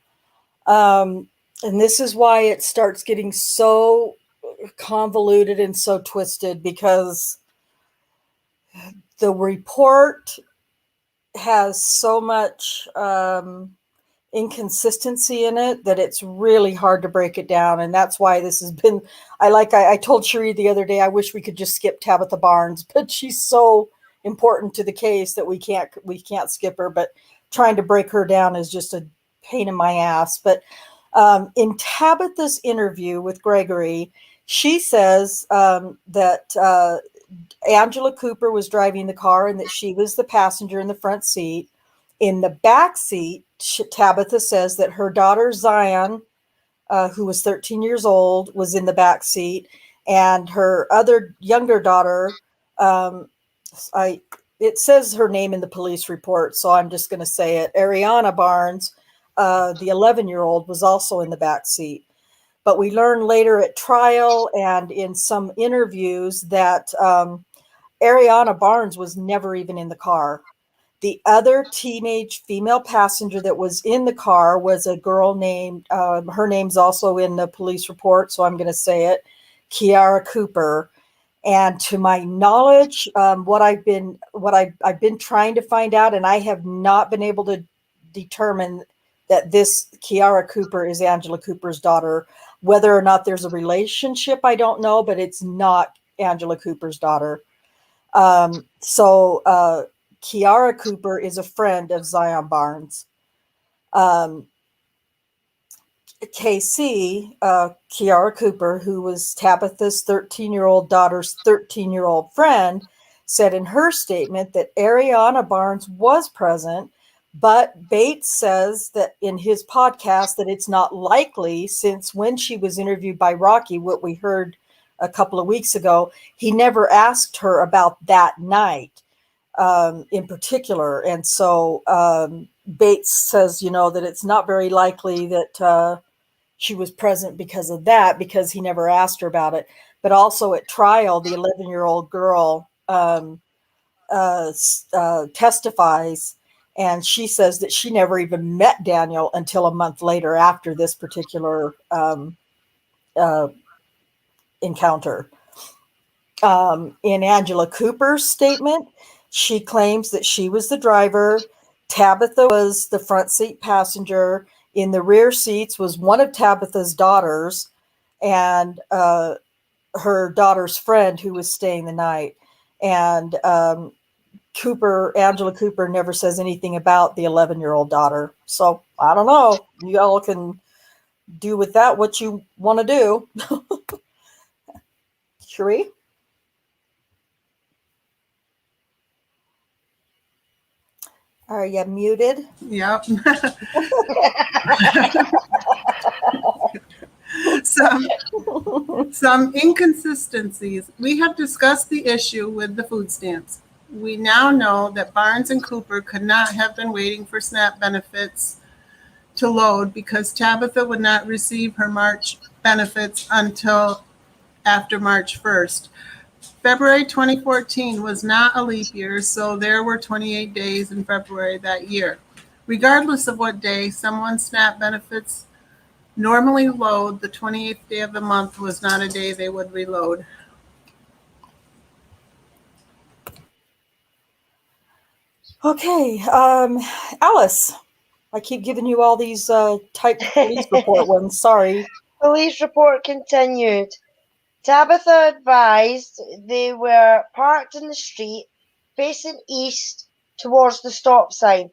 And this is why it starts getting so convoluted and so twisted, because the report has so much inconsistency in it that it's really hard to break it down. And that's why this has been, I told Cherie the other day, I wish we could just skip Tabitha Barnes, but she's so important to the case that we can't skip her. But trying to break her down is just a pain in my ass. But in Tabitha's interview with Gregory, she says that Angela Cooper was driving the car and that she was the passenger in the front seat. In the back seat, Tabitha says that her daughter Zion, who was 13 years old, was in the back seat, and her other younger daughter, um, it says her name in the police report, so I'm just going to say it. Ariana Barnes, the 11-year-old, was also in the back seat. But we learned later at trial and in some interviews that Ariana Barnes was never even in the car. The other teenage female passenger that was in the car was a girl named, her name's also in the police report, so I'm going to say it, Kiara Cooper. And to my knowledge, what I've been trying to find out, and I have not been able to determine that this Kiara Cooper is Angela Cooper's daughter. Whether or not there's a relationship, I don't know, but it's not Angela Cooper's daughter. So Kiara Cooper is a friend of Zion Barnes. KC, Kiara Cooper, who was Tabitha's 13-year-old daughter's 13-year-old friend, said in her statement that Ariana Barnes was present, but Bates says that in his podcast that it's not likely, since when she was interviewed by Rocky, what we heard a couple of weeks ago, he never asked her about that night in particular. And so Bates says, that it's not very likely that she was present because of that, because he never asked her about it. But also at trial, the 11-year-old girl testifies, and she says that she never even met Daniel until a month later after this particular encounter. In Angela Cooper's statement, she claims that she was the driver. Tabitha was the front seat passenger. In the rear seats was one of Tabitha's daughters and her daughter's friend who was staying the night. And Angela Cooper never says anything about the 11-year-old daughter. So I don't know. You all can do with that what you want to do. Cherie? Are you muted? Yep. Some inconsistencies. We have discussed the issue with the food stamps. We now know that Barnes and Cooper could not have been waiting for SNAP benefits to load because Tabitha would not receive her March benefits until after March 1st. February 2014 was not a leap year, so there were 28 days in February that year. Regardless of what day someone's SNAP benefits normally load, the 28th day of the month was not a day they would reload. Okay, Alice, I keep giving you all these typed police report ones. Sorry. Police report continued. Tabitha advised they were parked in the street, facing east towards the stop sign.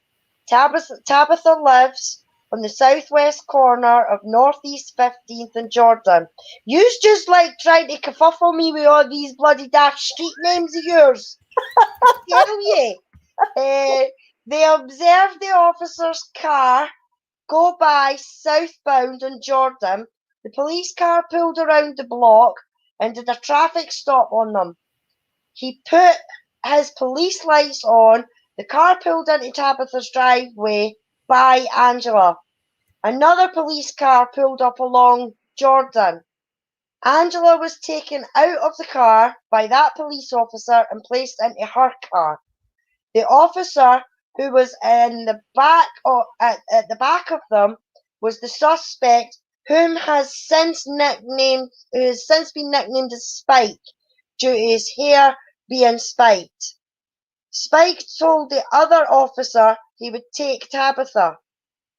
Tabitha lives on the southwest corner of Northeast 15th and Jordan. You's just like trying to kerfuffle me with all these bloody daft street names of yours. I tell you. They observed the officer's car go by southbound on Jordan. The police car pulled around the block and did a traffic stop on them. He put his police lights on. The car pulled into Tabitha's driveway by Angela. Another police car pulled up along Jordan. Angela was taken out of the car by that police officer and placed into her car. The officer who was in the back at the back of them was the suspect, who has since been nicknamed as Spike due to his hair being spiked. Spike told the other officer he would take Tabitha.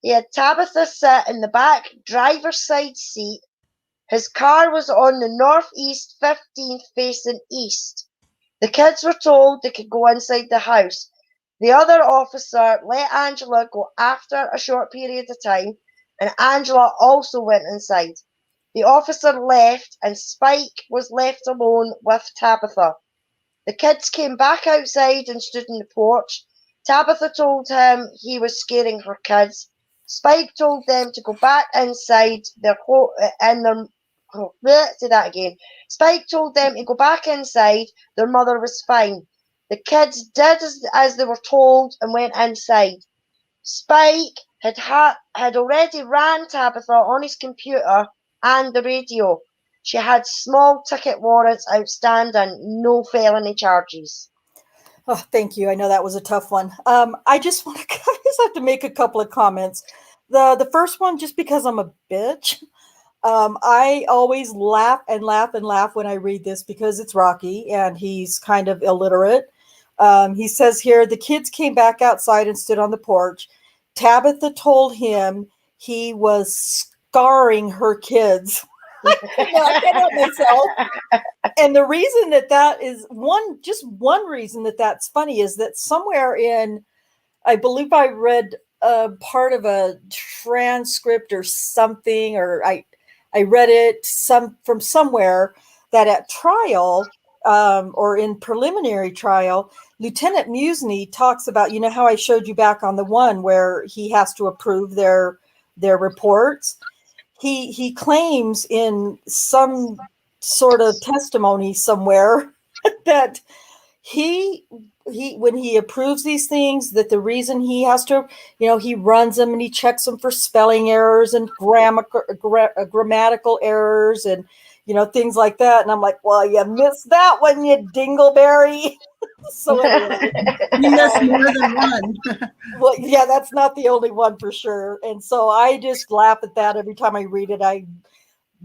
He had Tabitha sit in the back driver's side seat. His car was on the northeast 15th facing east. The kids were told they could go inside the house. The other officer let Angela go after a short period of time, and Angela also went inside. The officer left, and Spike was left alone with Tabitha. The kids came back outside and stood in the porch. Tabitha told him he was scaring her kids. Spike told them to go back inside say that again. Spike told them to go back inside. Their mother was fine. The kids did as they were told and went inside. Spike had already ran Tabitha on his computer and the radio. She had small ticket warrants outstanding, no felony charges. Oh, thank you. I know that was a tough one. I just have to make a couple of comments. The first one, just because I'm a bitch. I always laugh and laugh and laugh when I read this because it's Rocky and he's kind of illiterate. He says here, the kids came back outside and stood on the porch. Tabitha told him he was scarring her kids. I can't help myself. And the reason that is one reason that's funny is that somewhere I believe I read part of a transcript or something, or I read it from somewhere that at trial or in preliminary trial, Lieutenant Musney talks about, you know how I showed you back on the one where he has to approve their reports. He claims in some sort of testimony somewhere that he when he approves these things, that the reason he has to, he runs them and he checks them for spelling errors and grammatical errors and things like that. And I'm like, well, you missed that one, you dingleberry. So anyway, You missed more than one. well, yeah, that's not the only one for sure. And so I just laugh at that every time I read it. I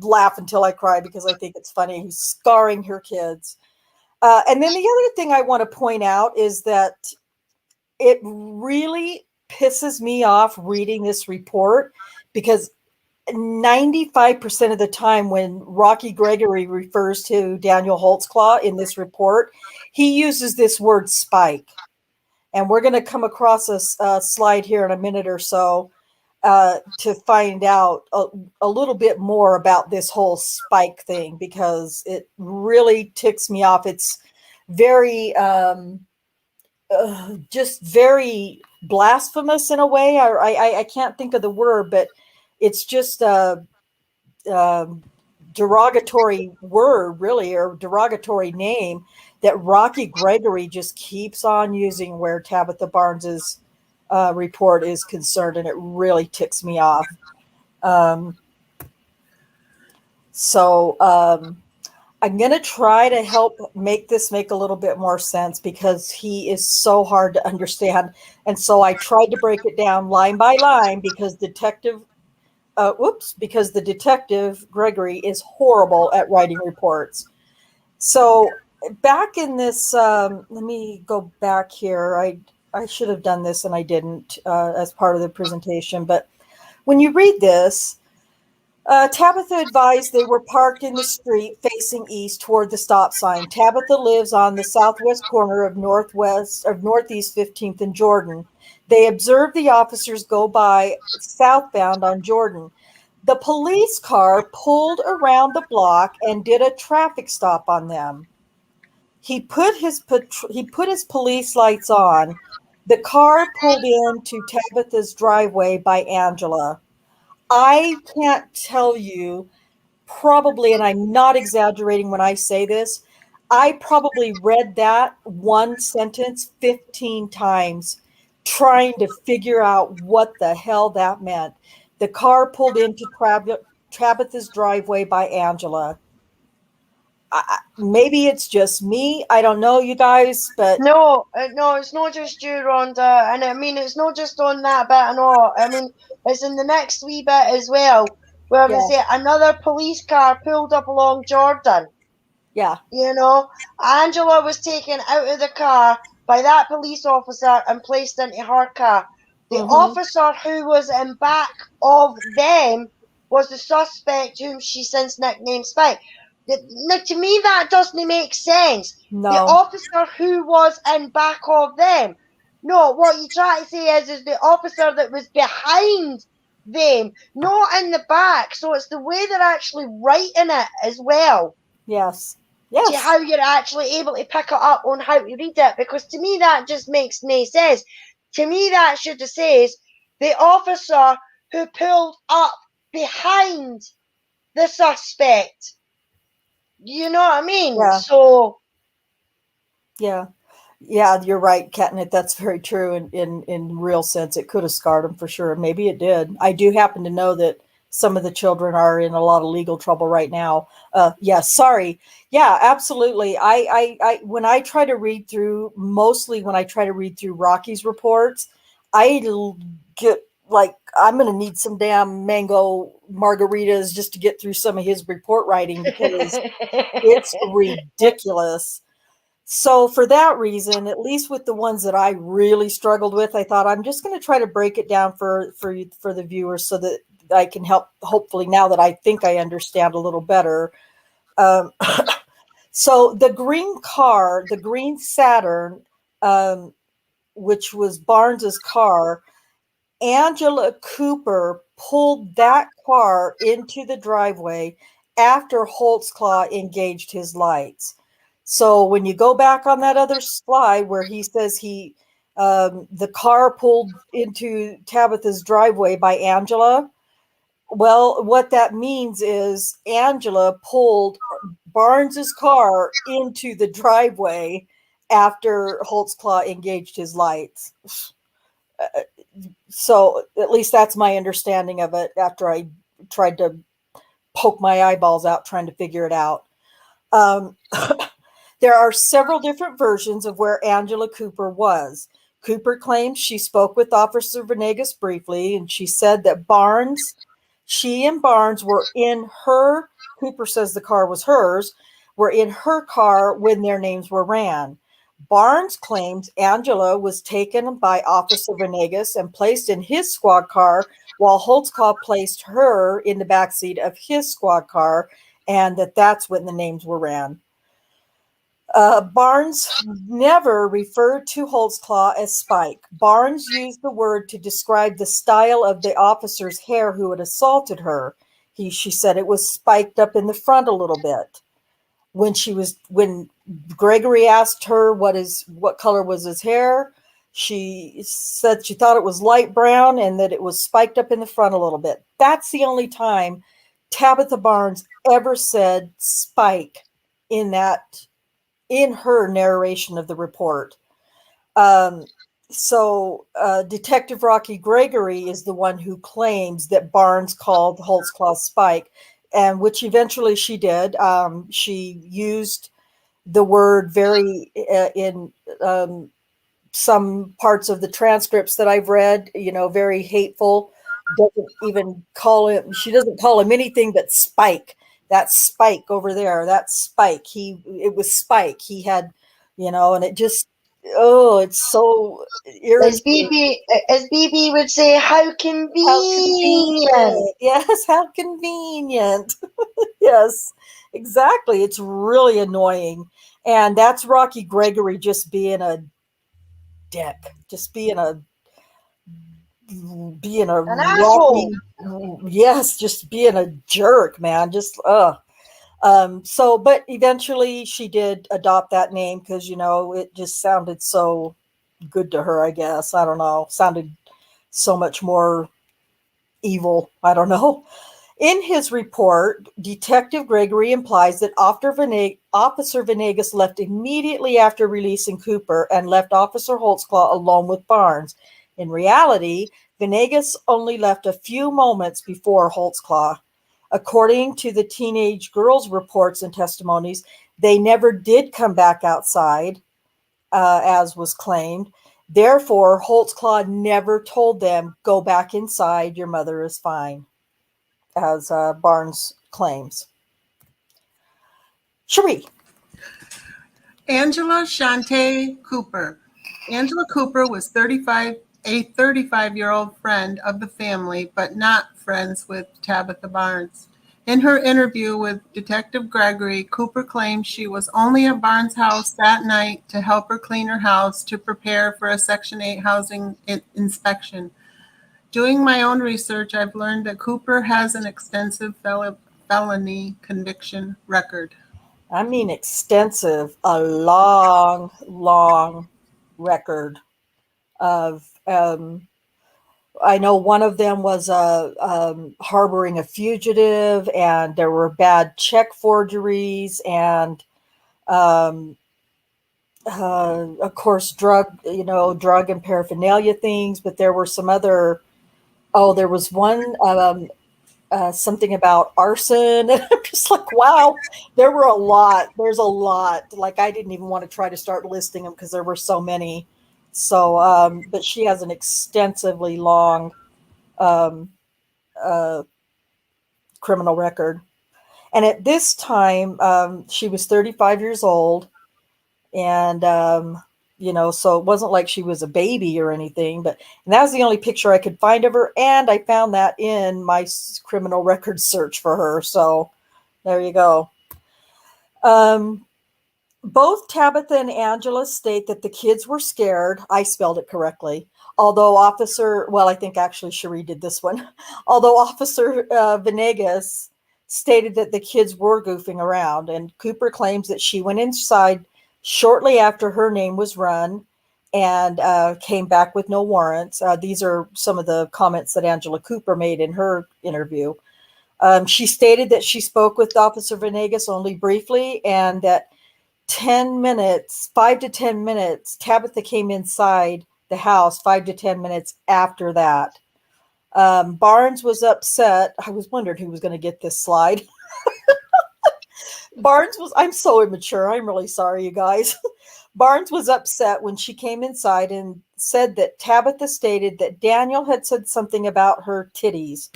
laugh until I cry because I think it's funny. He's scarring her kids. And then the other thing I want to point out is that it really pisses me off reading this report because 95% of the time when Rocky Gregory refers to Daniel Holtzclaw in this report, he uses this word spike. And we're going to come across a slide here in a minute or so to find out a little bit more about this whole spike thing, because it really ticks me off. It's very, just very blasphemous in a way. I can't think of the word, but it's just a derogatory word, really, or derogatory name that Rocky Gregory just keeps on using where Tabitha Barnes's report is concerned, and it really ticks me off. Um, so I'm going to try to help make this make a little bit more sense because he is so hard to understand. And so I tried to break it down line by line because because the detective Gregory is horrible at writing reports. So back in this, let me go back here. I should have done this and I didn't as part of the presentation. But when you read this, Tabitha advised they were parked in the street facing east toward the stop sign. Tabitha lives on the southwest corner of Northeast 15th and Jordan. They observed the officers go by southbound on Jordan. The police car pulled around the block and did a traffic stop on them. He put his police lights on. The car pulled into Tabitha's driveway by Angela. I can't tell you probably, and I'm not exaggerating when I say this, I probably read that one sentence 15 times trying to figure out what the hell that meant. The car pulled into Tabitha's driveway by Angela. Maybe it's just me. I don't know, you guys, but No, no, it's not just you, Rhonda, and I mean it's not just on that bit and all. I mean it's in the next wee bit as well, where they yeah, say another police car pulled up along Jordan. yeah. You know, Angela was taken out of the car by that police officer and placed into her car. The Mm-hmm. officer who was in back of them was the suspect whom she since nicknamed Spike. Now, to me, that doesn't make sense. The No, officer who was in back of them. No, what you try to say is the officer that was behind them, not in the back. So it's the way they're actually writing it as well yes, to yes, how you're actually able to pick it up on how to read it, because to me that just makes no sense. To me that should have says the officer who pulled up behind the suspect. You know what I mean? yeah, So yeah. Yeah, you're right, Catnip. That's very true. In real sense, it could have scarred him for sure. Maybe it did. I do happen to know that some of the children are in a lot of legal trouble right now. Yeah, sorry. Yeah, absolutely. When I try to read through, mostly when I try to read through Rocky's reports, get like I'm going to need some damn mango margaritas just to get through some of his report writing because it's ridiculous. So for that reason, at least with the ones that I really struggled with, I thought I'm just going to try to break it down for the viewers so that I can help. Hopefully, now that I think I understand a little better. Um, so the green car, the green Saturn, um, which was Barnes's car, Angela Cooper pulled that car into the driveway after Holtzclaw engaged his lights. So when you go back on that other slide where he says the car pulled into Tabitha's driveway by Angela, well, what that means is Angela pulled Barnes's car into the driveway after Holtzclaw engaged his lights. So at least that's my understanding of it after I tried to poke my eyeballs out trying to figure it out. Um, there are several different versions of where Angela Cooper was. Cooper claims she spoke with Officer Venegas briefly, and she said that she and Barnes were in her, Cooper says the car was hers, were in her car when their names were ran. Barnes claims Angela was taken by Officer Venegas and placed in his squad car while Holtzclaw placed her in the backseat of his squad car, and that's when the names were ran. Barnes never referred to Holtzclaw as Spike. Barnes used the word to describe the style of the officer's hair who had assaulted her. She said it was spiked up in the front a little bit. When Gregory asked her what color was his hair, She said she thought it was light brown and that it was spiked up in the front a little bit. That's the only time Tabitha Barnes ever said spike in her narration of the report. Detective Rocky Gregory is the one who claims that Barnes called Holtzclaw spike, and which eventually she did. She used the word very in some parts of the transcripts that I've read, very hateful. She doesn't call him anything but Spike. That's Spike over there. That's Spike. It was Spike. He had, and it just, oh, it's so irritating. As BB would say, how How convenient. convenient. Yes, how convenient. Yes, exactly. It's really annoying. And that's Rocky Gregory just being a dick, just being a An asshole. yes, just being a jerk, man. Just but eventually she did adopt that name because it just sounded so good to her, I guess. I don't know. Sounded so much more evil. I don't know. In his report, Detective Gregory implies that Officer Venegas left immediately after releasing Cooper and left Officer Holtzclaw alone with Barnes. In reality, Venegas only left a few moments before Holtzclaw. According to the teenage girls' reports and testimonies, they never did come back outside, as was claimed. Therefore, Holtzclaw never told them, "Go back inside, your mother is fine," as Barnes claims. Cherie. Angela Shante Cooper. Angela Cooper was a 35-year-old friend of the family, but not friends with Tabitha Barnes. In her interview with Detective Gregory, Cooper claimed she was only at Barnes' house that night to help her clean her house to prepare for a Section 8 housing inspection. Doing my own research, I've learned that Cooper has an extensive felony conviction record. I mean, extensive, a long, long record of. I know one of them was harboring a fugitive, and there were bad check forgeries, and um, of course, drug and paraphernalia things. But there were some other. Oh, there was one. Something about arson. I'm just like, wow, there were a lot. There's a lot. Like, I didn't even want to try to start listing them because there were so many. So, but she has an extensively long um, uh, criminal record. And at this time, she was 35 years old. And, so it wasn't like she was a baby or anything, and that was the only picture I could find of her. And I found that in my criminal record search for her. So there you go. Both Tabitha and Angela state that the kids were scared. I spelled it correctly. I think actually Cherie did this one. Although Officer Venegas stated that the kids were goofing around, and Cooper claims that she went inside shortly after her name was run and came back with no warrants. These are some of the comments that Angela Cooper made in her interview. She stated that she spoke with Officer Venegas only briefly, and that 5 to 10 minutes, Tabitha came inside the house 5 to 10 minutes after that. Barnes was upset. I was wondering who was going to get this slide. I'm so immature. I'm really sorry, you guys. Barnes was upset when she came inside and said that Tabitha stated that Daniel had said something about her titties.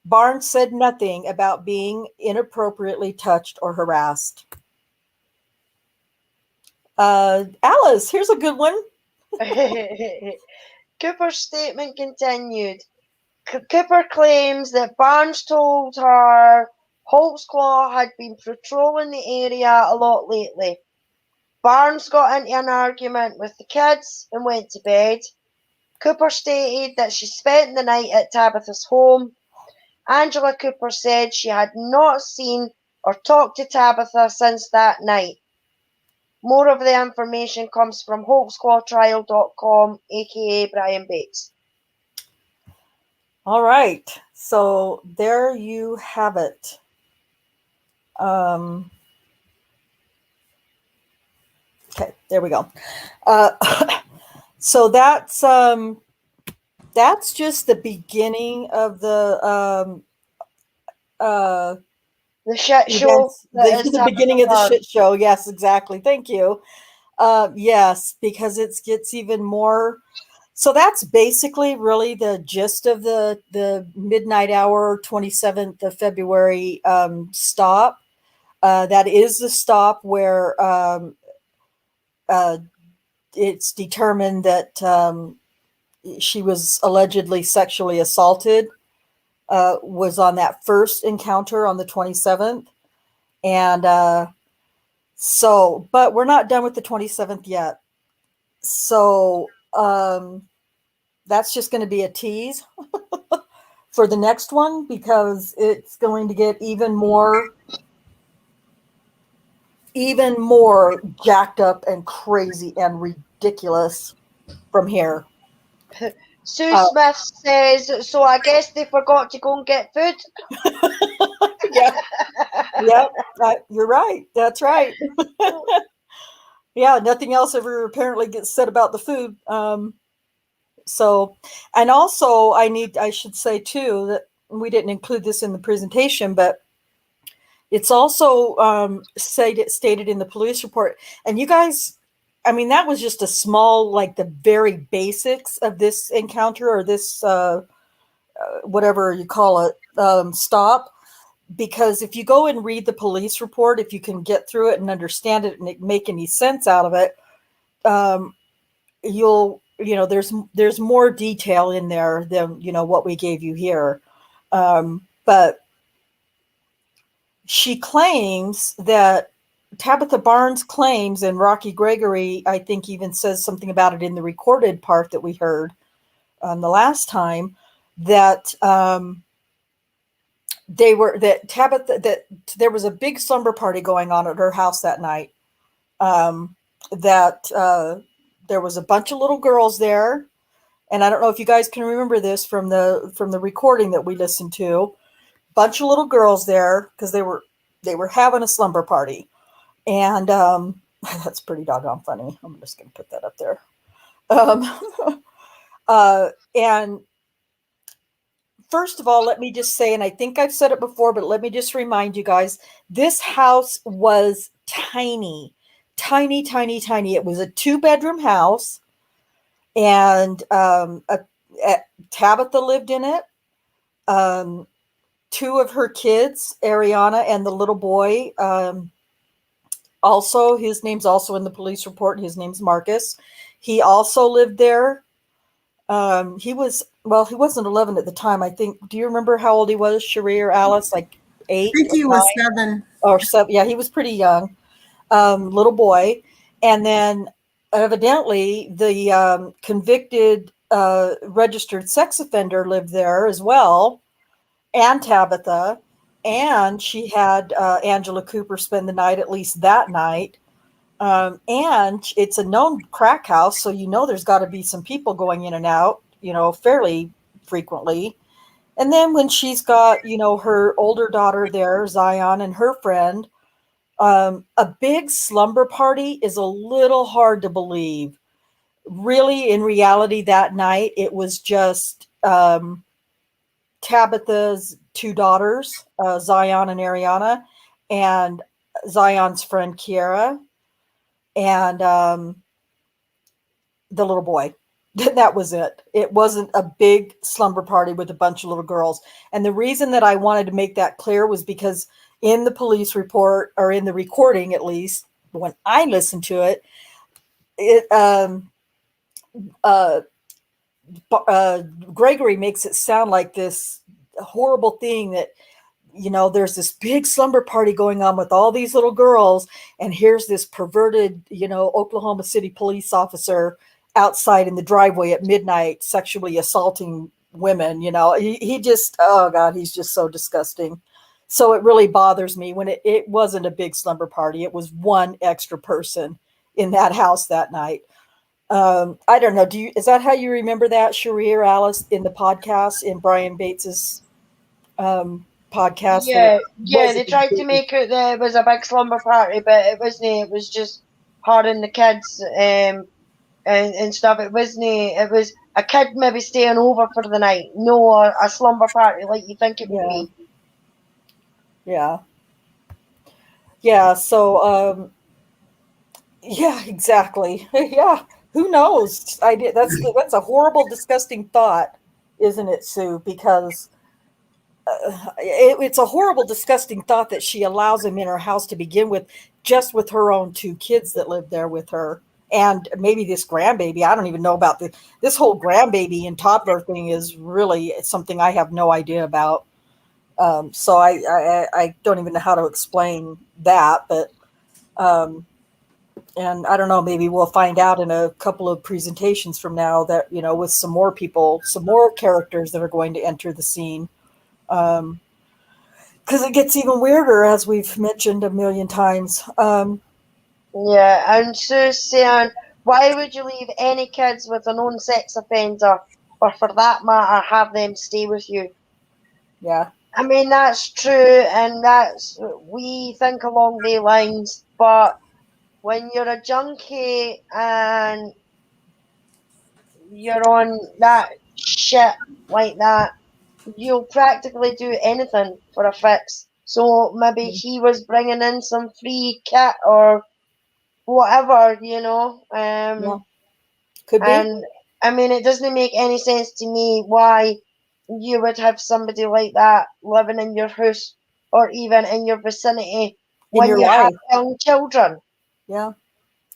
Barnes said nothing about being inappropriately touched or harassed. Alice, here's a good one. Cooper's statement continued. Cooper claims that Barnes told her Holtzclaw had been patrolling the area a lot lately. Barnes got into an argument with the kids and went to bed. Cooper stated that she spent the night at Tabitha's home. Angela Cooper said she had not seen or talked to Tabitha since that night. More of the information comes from hopesquawtrial.com, aka Brian Bates. All right. So there you have it. Okay, there we go. So that's just the beginning of the shit show events, that is the Tabitha beginning of the Barnes. shit show. Yes, exactly. Thank you. Yes, because it gets even more. So that's basically really the gist of the midnight hour, 27th of February stop. That is the stop where it's determined that she was allegedly sexually assaulted. Was on that first encounter on the 27th. And but we're not done with the 27th yet. So that's just going to be a tease for the next one, because it's going to get even more jacked up and crazy and ridiculous from here. Sue Smith says, so I guess they forgot to go and get food. Yeah. Yep. You're right. That's right. Yeah. Nothing else ever apparently gets said about the food. So, and also I should say too, that we didn't include this in the presentation, but it's also stated in the police report. And you guys, I mean, that was just a small, like the very basics of this encounter, or this, whatever you call it, stop. Because if you go and read the police report, if you can get through it and understand it and make any sense out of it, there's more detail in there than, what we gave you here. But she claims that Tabitha Barnes claims, and Rocky Gregory, I think, even says something about it in the recorded part that we heard the last time, that that there was a big slumber party going on at her house that night. There was a bunch of little girls there, and I don't know if you guys can remember this from the recording that we listened to. Bunch of little girls there because they were having a slumber party, and that's pretty doggone funny. I'm just going to put that up there. And first of all, let me just say, and I think I've said it before, but let me just remind you guys, this house was tiny, tiny, tiny, tiny. It was a 2-bedroom house, and Tabitha lived in it. 2 of her kids, Ariana and the little boy, also, his name's also in the police report. His name's Marcus. He also lived there. He wasn't 11 at the time, I think. Do you remember how old he was, Cherie or Alice? Like 8? I think he was 7. Or 7. Yeah, he was pretty young. Little boy. And then evidently the convicted registered sex offender lived there as well, and Tabitha. And she had Angela Cooper spend the night, at least that night. And it's a known crack house, so there's got to be some people going in and out, fairly frequently. And then when she's got, her older daughter there, Zion, and her friend, a big slumber party is a little hard to believe. Really, in reality, that night, it was just Tabitha's 2 daughters, Zion and Ariana, and Zion's friend Kiara, and the little boy. That was it. It wasn't a big slumber party with a bunch of little girls. And the reason that I wanted to make that clear was because in the police report, or in the recording at least, when I listened to it, Gregory makes it sound like this horrible thing that, there's this big slumber party going on with all these little girls, and here's this perverted, Oklahoma City police officer outside in the driveway at midnight sexually assaulting women. He just, oh God, he's just so disgusting. So it really bothers me when it wasn't a big slumber party. It was one extra person. in that house that night. I don't know. Is that how you remember that, Cherie or Alice, in the podcast, in Brian Bates's podcast, that it Yeah, they wasn't as tried to big? make it that it was a big slumber party, but it wasn't. It was just her and the kids, and stuff. It wasn't. It was a kid maybe staying over for the night. No, a slumber party like you think it would Yeah, be. yeah, yeah. So, yeah, exactly. Yeah, who knows? That's a horrible, disgusting thought, isn't it, Sue? Because it's a horrible, disgusting thought that she allows him in her house to begin with, just with her own two kids that live there with her, and maybe this grandbaby. I don't even know about this whole grandbaby and toddler thing is really something I have no idea about. So I don't even know how to explain that, but and I don't know, maybe we'll find out in a couple of presentations from now that, with some more people, some more characters that are going to enter the scene. Because it gets even weirder, as we've mentioned a million times. Yeah, and Sue's saying, why would you leave any kids with a known sex offender, or for that matter, have them stay with you? Yeah, I mean, that's true, and we think along the lines, but when you're a junkie and you're on that shit like that, you'll practically do anything for a fix. So maybe he was bringing in some free kit or whatever, yeah, could be. and I mean, it doesn't make any sense to me why you would have somebody like that living in your house or even in your vicinity In when your you have life. young children. Yeah,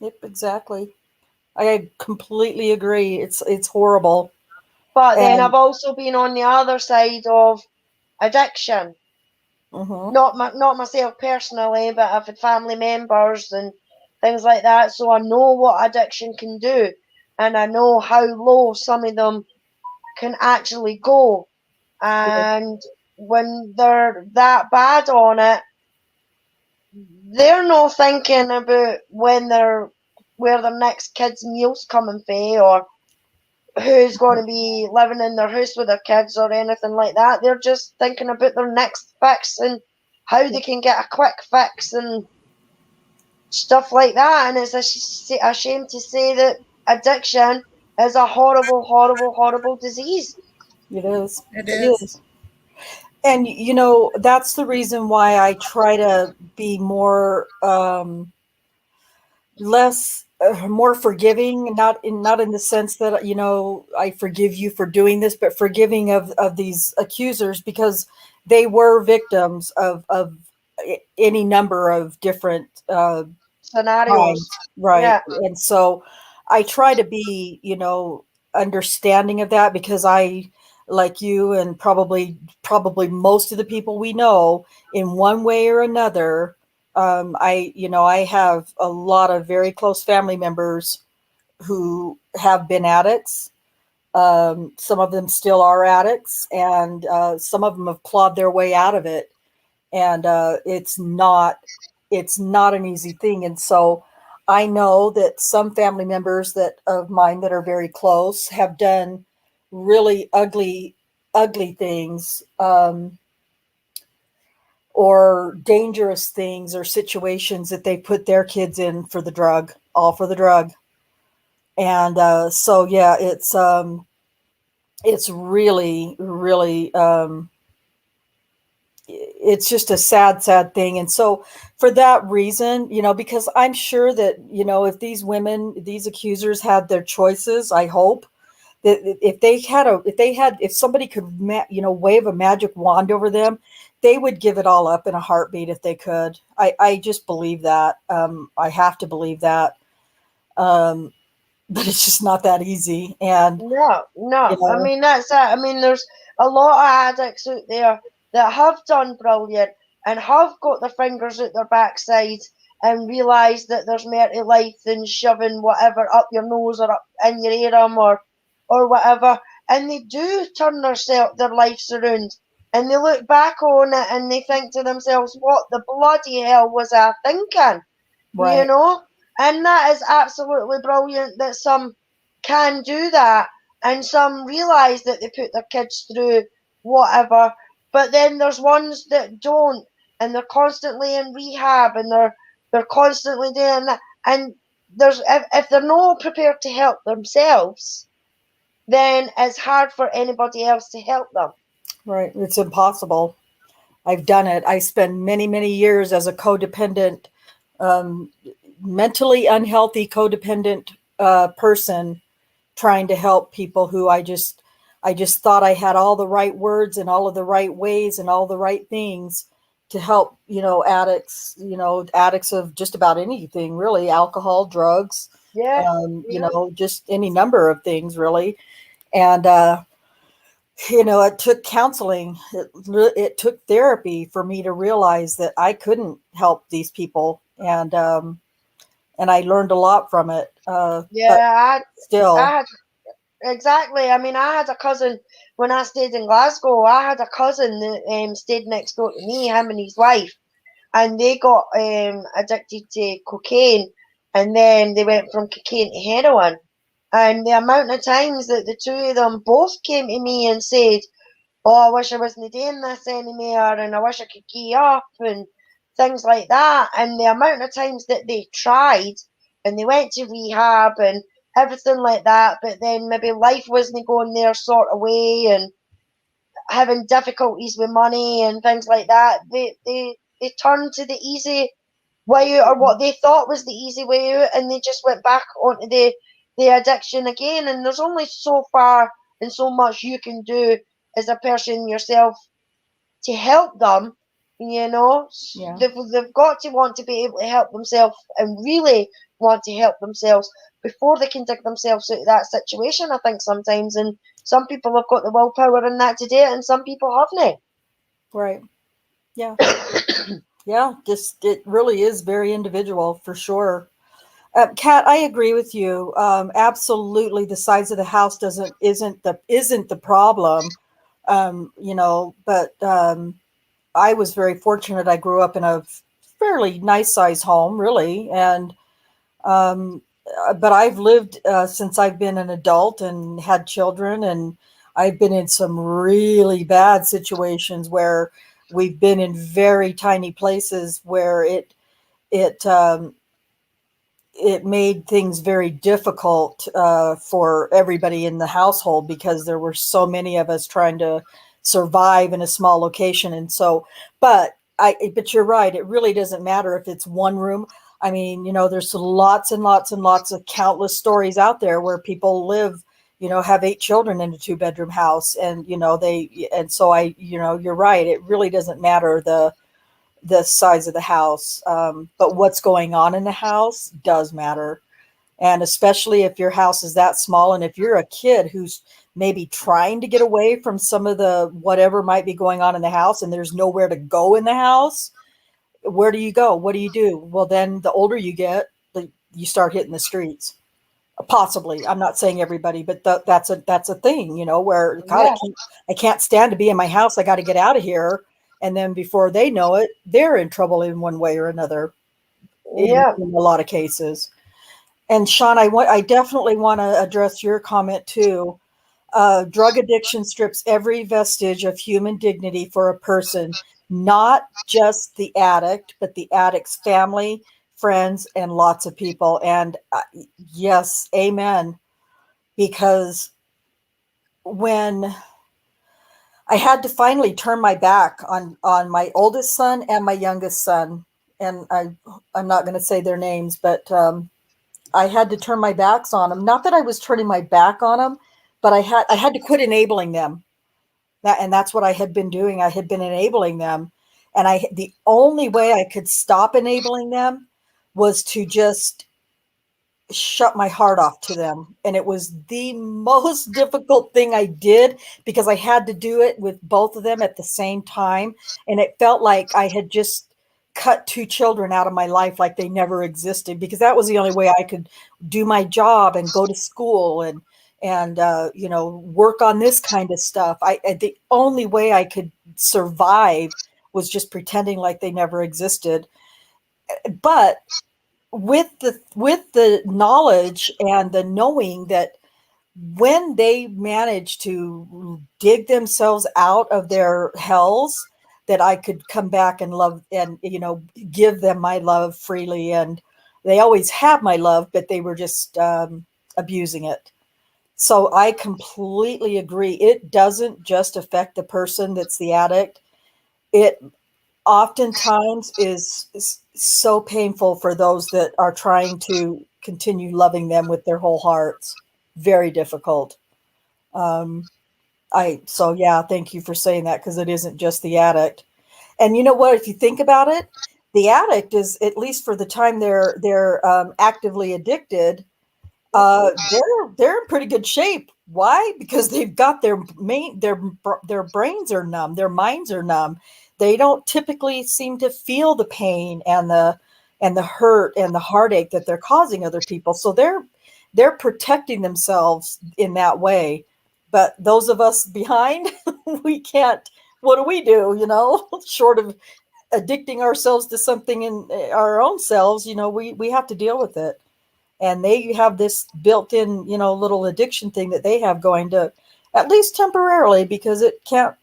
yep, exactly. I completely agree. It's horrible. But then And I've also been on the other side of addiction. mhm, Not myself personally, but I've had family members and things like that, so I know what addiction can do, and I know how low some of them can actually go. yeah, And when they're that bad on it, they're not thinking about where their next kid's meal's coming from or who's going to be living in their house with their kids or anything like that. They're just thinking about their next fix and how yeah, they can get a quick fix and stuff like that. And it's a shame to say that addiction is a horrible, horrible, horrible disease. it is. It It is. is. And that's the reason why I try to be less more forgiving, not in the sense that I forgive you for doing this, but forgiving of these accusers, because they were victims of any number of different crimes, Scenarios. right? Yeah. And so I try to be understanding of that, because I, like you and probably most of the people we know, in one way or another, I have a lot of very close family members who have been addicts. Some of them still are addicts, and some of them have clawed their way out of it. And it's not an easy thing. And so I know that some family members that of mine that are very close have done really ugly things, or dangerous things, or situations that they put their kids in for the drug, all for the drug. And so yeah, it's really, really, it's just a sad thing. And so for that reason, because I'm sure that, if these accusers had their choices, I hope that if somebody could, wave a magic wand over them, they would give it all up in a heartbeat if they could. I just believe that. I have to believe that. Um, but it's just not that easy. And, No, you no. I know, mean, that's it. I mean, there's a lot of addicts out there that have done brilliant and have got their fingers out their backsides and realised that there's more to life than shoving whatever up your nose or up in your ear or whatever. And they do turn their lives around. And they look back on it and they think to themselves, what the bloody hell was I thinking? You right. know? And that is absolutely brilliant that some can do that and some realise that they put their kids through whatever. But then there's ones that don't, and they're constantly in rehab, and they're constantly doing that. And there's if they're not prepared to help themselves, then it's hard for anybody else to help them. Right. It's impossible. I've done it. I spent many, many years as a codependent, um, mentally unhealthy codependent person, trying to help people who I just thought I had all the right words and all of the right ways and all the right things to help, addicts of just about anything, really, alcohol, drugs, Yeah, yeah, just any number of things, really. And, it took counseling. It took therapy for me to realize that I couldn't help these people. And I learned a lot from it. But yeah. I still, had exactly. I mean, I had a cousin when I stayed in Glasgow. I had a cousin that stayed next door to me, him and his wife, and they got addicted to cocaine, and then they went from cocaine to heroin. And the amount of times that the two of them both came to me and said, "Oh, I wish I wasn't doing this anymore, and I wish I could give up," and things like that. And the amount of times that they tried and they went to rehab and everything like that, but then maybe life wasn't going their sort of way and having difficulties with money and things like that, they turned to the easy way out, or what they thought was the easy way out, and they just went back onto the addiction again. And there's only so far and so much you can do as a person yourself to help them. You know, yeah. they've got to want to be able to help themselves and really want to help themselves before they can dig themselves out of that situation. I think sometimes, and some people have got the willpower in that to do it, and some people haven't. Right. Yeah. Yeah. Just it really is very individual for sure. Kat, I agree with you. Absolutely, the size of the house isn't the problem. But I was very fortunate. I grew up in a fairly nice size home, really, and um, but I've lived since I've been an adult and had children, and I've been in some really bad situations where we've been in very tiny places where it it made things very difficult for everybody in the household because there were so many of us trying to survive in a small location. And so, but you're right. It really doesn't matter if it's one room. I mean, there's lots and lots and lots of countless stories out there where people live, have 8 children in a 2-bedroom house. And, and so you're right. It really doesn't matter the size of the house. But what's going on in the house does matter. And especially if your house is that small, and if you're a kid who's maybe trying to get away from some of the whatever might be going on in the house and there's nowhere to go in the house, where do you go? What do you do? Well, then the older you get, you start hitting the streets. Possibly, I'm not saying everybody, but that's a thing, where God, Yeah, I can't stand to be in my house. I got to get out of here. And then before they know it, they're in trouble in one way or another yeah, in a lot of cases. And Sean, I definitely want to address your comment too. Drug addiction strips every vestige of human dignity for a person, not just the addict, but the addict's family, friends, and lots of people. And yes, amen. Because when I had to finally turn my back on my oldest son and my youngest son, and I'm not going to say their names, but I had to turn my backs on them. Not that I was turning my back on them, but I had to quit enabling them. That's what I had been doing. I had been enabling them, and the only way I could stop enabling them was to just shut my heart off to them. And it was the most difficult thing I did because I had to do it with both of them at the same time. And it felt like I had just cut 2 children out of my life like they never existed, because that was the only way I could do my job and go to school and work on this kind of stuff. The only way I could survive was just pretending like they never existed. But with the knowledge and the knowing that when they manage to dig themselves out of their hells, that I could come back and love and, give them my love freely. And they always had my love, but they were just abusing it. So I completely agree. It doesn't just affect the person that's the addict. It oftentimes is so painful for those that are trying to continue loving them with their whole hearts. Very difficult. Um, so yeah, thank you for saying that, because it isn't just the addict. And you know what? If you think about it, the addict is, at least for the time they're actively addicted, they're in pretty good shape. Why? Because they've got their brains are numb, their minds are numb. They don't typically seem to feel the pain and the hurt and the heartache that they're causing other people. So they're protecting themselves in that way. But those of us behind, we can't. What do we do? Short of addicting ourselves to something in our own selves, we have to deal with it. And they have this built-in, little addiction thing that they have going, to at least temporarily, because it can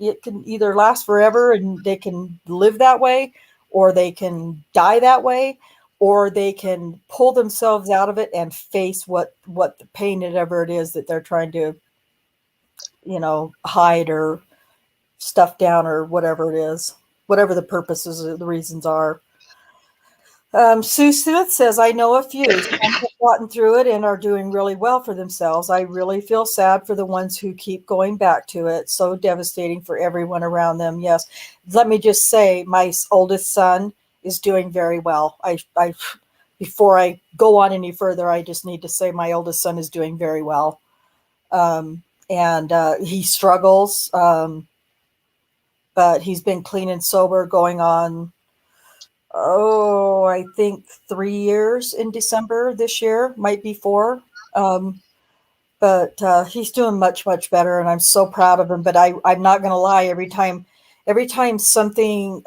either last forever and they can live that way, or they can die that way, or they can pull themselves out of it and face what the pain, whatever it is that they're trying to, hide or stuff down, or whatever it is, whatever the purposes or the reasons are. Sue Smith says, I know a few. Some have gotten through it and are doing really well for themselves. I really feel sad for the ones who keep going back to it. So devastating for everyone around them. Yes. Let me just say, my oldest son is doing very well. Before I go on any further, I just need to say my oldest son is doing very well. And he struggles, but he's been clean and sober going on, I think 3 years in December this year, might be 4. But he's doing much, much better, and I'm so proud of him. But I'm not going to lie, every time something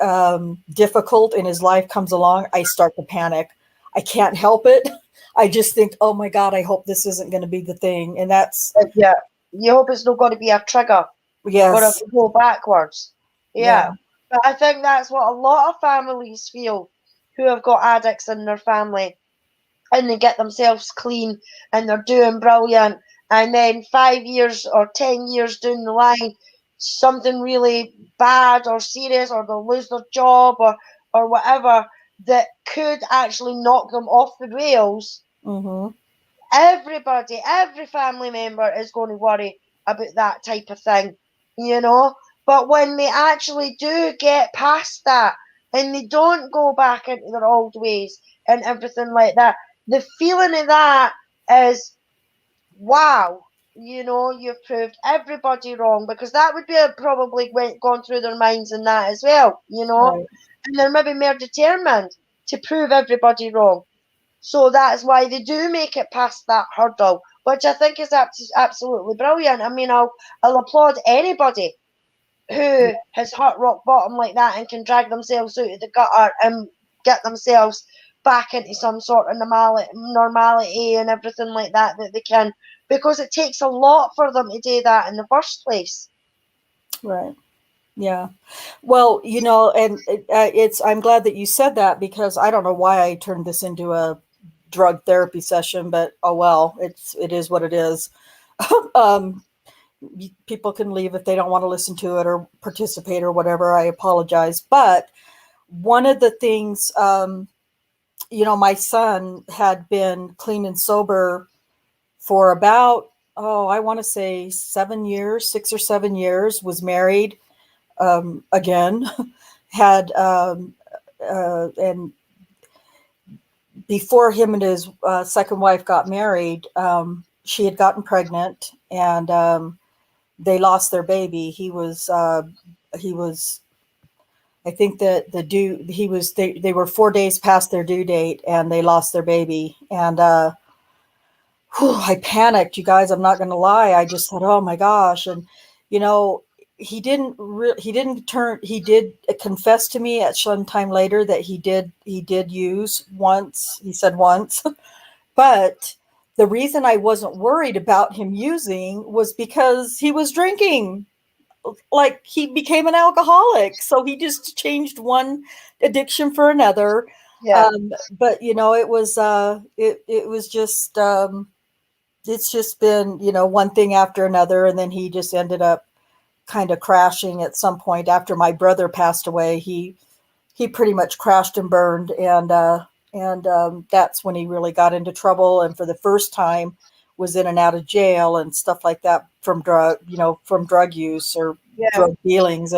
difficult in his life comes along, I start to panic. I can't help it. I just think, oh my God, I hope this isn't going to be the thing. And that's, Yeah. You hope it's not going to be a trigger for him yes, to go backwards. yeah, Yeah. But I think that's what a lot of families feel who have got addicts in their family, and they get themselves clean and they're doing brilliant. And then 5 years or 10 years down the line, something really bad or serious, or they'll lose their job, or whatever, that could actually knock them off the rails. mm-hmm, Everybody, every family member is going to worry about that type of thing, you know. But when they actually do get past that and they don't go back into their old ways and everything like that, the feeling of that is, wow, you've proved everybody wrong, because that would be probably gone through their minds in that as well, right, and they're maybe more determined to prove everybody wrong. So that's why they do make it past that hurdle, which I think is absolutely brilliant. I mean, I'll applaud anybody who has hit rock bottom like that and can drag themselves out of the gutter and get themselves back into some sort of normality and everything like that they can, because it takes a lot for them to do that in the first place. right. Yeah. Well, and I'm glad that you said that, because I don't know why I turned this into a drug therapy session, but oh well, it is what it is. um, People can leave if they don't want to listen to it or participate or whatever. I apologize. But one of the things, my son had been clean and sober for about, I want to say 7 years, 6 or 7 years, was married again, had, and before him and his second wife got married, she had gotten pregnant, and they lost their baby. He was, I think that they were 4 days past their due date, and they lost their baby. And I panicked, you guys. I'm not going to lie. I just thought, oh my gosh. And, he didn't he did confess to me at some time later that he did use once. He said once. But the reason I wasn't worried about him using was because he was drinking. Like, he became an alcoholic, so he just changed one addiction for another. Yeah. But it was it was just it's just been one thing after another, and then he just ended up kind of crashing at some point after my brother passed away. He pretty much crashed and burned, and that's when he really got into trouble, and for the first time was in and out of jail and stuff like that from drug use or Yeah. drug dealings.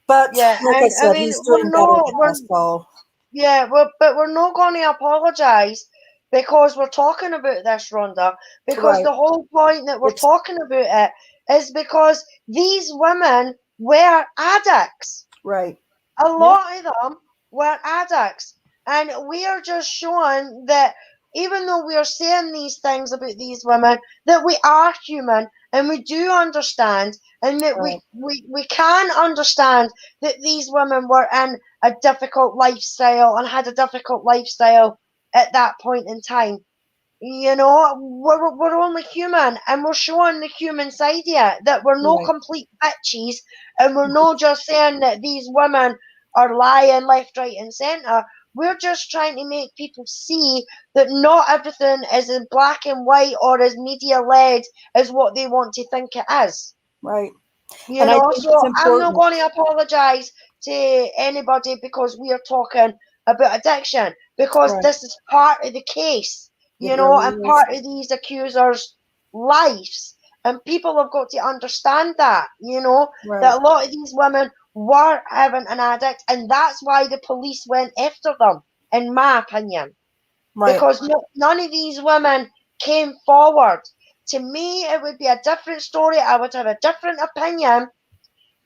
But Yeah. like I And I said, mean, he's doing better now. So yeah, but we're not going to apologize because we're talking about this, Rhonda, because right, the whole point that we're it's talking about it is because these women were addicts. right. A Yeah, lot of them were addicts. And we are just showing that even though we are saying these things about these women, that we are human and we do understand, and that right, we can understand that these women were in a difficult lifestyle and had a difficult lifestyle at that point in time. We're only human, and we're showing the human side here, that we're no right, complete bitches, and we're not just saying that these women are lying left, right, and centre. We're just trying to make people see that not everything is in black and white or as media led as what they want to think it is. right. And I think it's So I'm not important. going to apologise to anybody because we are talking about addiction, because Right. this is part of the case, It really and is. part of these accusers' lives. And people have got to understand that, Right, that a lot of these women were having an addict, and that's why the police went after them, in my opinion, right, because none of these women came forward. To me, it would be a different story. I would have a different opinion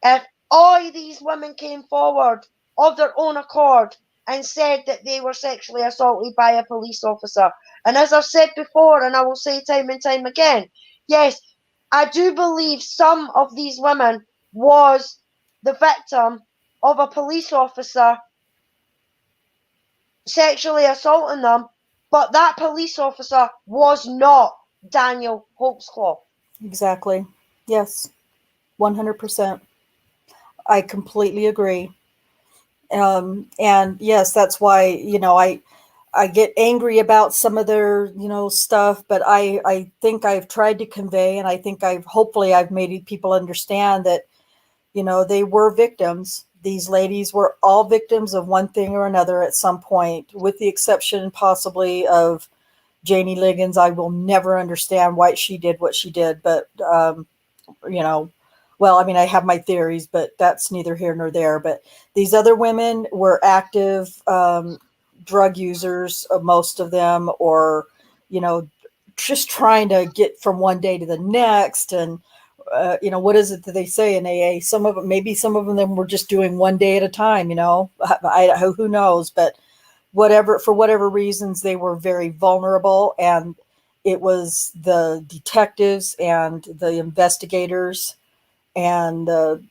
if all these women came forward of their own accord and said that they were sexually assaulted by a police officer. And as I've said before, and I will say time and time again, yes, I do believe some of these women was the victim of a police officer sexually assaulting them, but that police officer was not Daniel Holtzclaw. exactly. Yes, 100%. I completely agree. And yes, that's why, I get angry about some of their, stuff, but I think I've tried to convey, and I think hopefully I've made people understand that, they were victims. These ladies were all victims of one thing or another at some point, with the exception possibly of Janie Liggins. I will never understand why she did what she did, but, you know, well, I mean, I have my theories, but that's neither here nor there. But these other women were active drug users, most of them, or, you know, just trying to get from one day to the next. And, what is it that they say in AA? Maybe some of them were just doing one day at a time, who knows? But for whatever reasons, they were very vulnerable. And it was the detectives and the investigators and the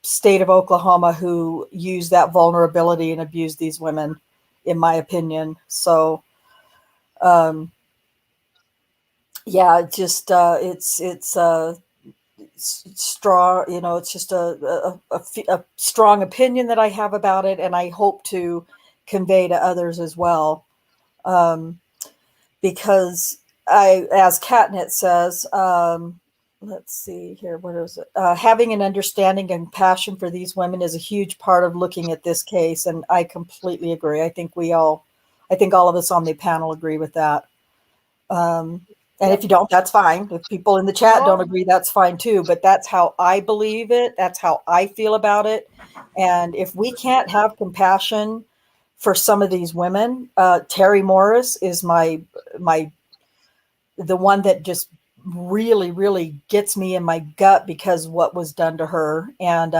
state of Oklahoma who used that vulnerability and abused these women, in my opinion. So, um, yeah, it's strong. It's just a strong opinion that I have about it, and I hope to convey to others as well. Um, because as Catnet says, let's see here, what is it? Having an understanding and passion for these women is a huge part of looking at this case, and I completely agree. I think all of us on the panel agree with that. And if Yep. you don't, that's fine. If people in the chat don't No, agree, that's fine too. But that's how I believe it. That's how I feel about it. And if we can't have compassion for some of these women, Terry Morris is the one that just really, really gets me in my gut because what was done to her. And,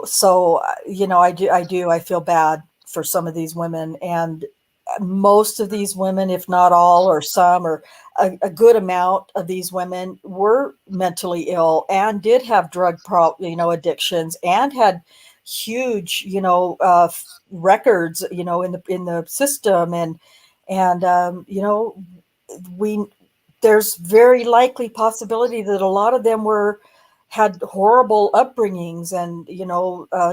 so, I feel bad for some of these women. And most of these women, if not all, or some, or a good amount of these women were mentally ill and did have addictions, and had huge, records, in the system, and we there's very likely possibility that a lot of them had horrible upbringings, and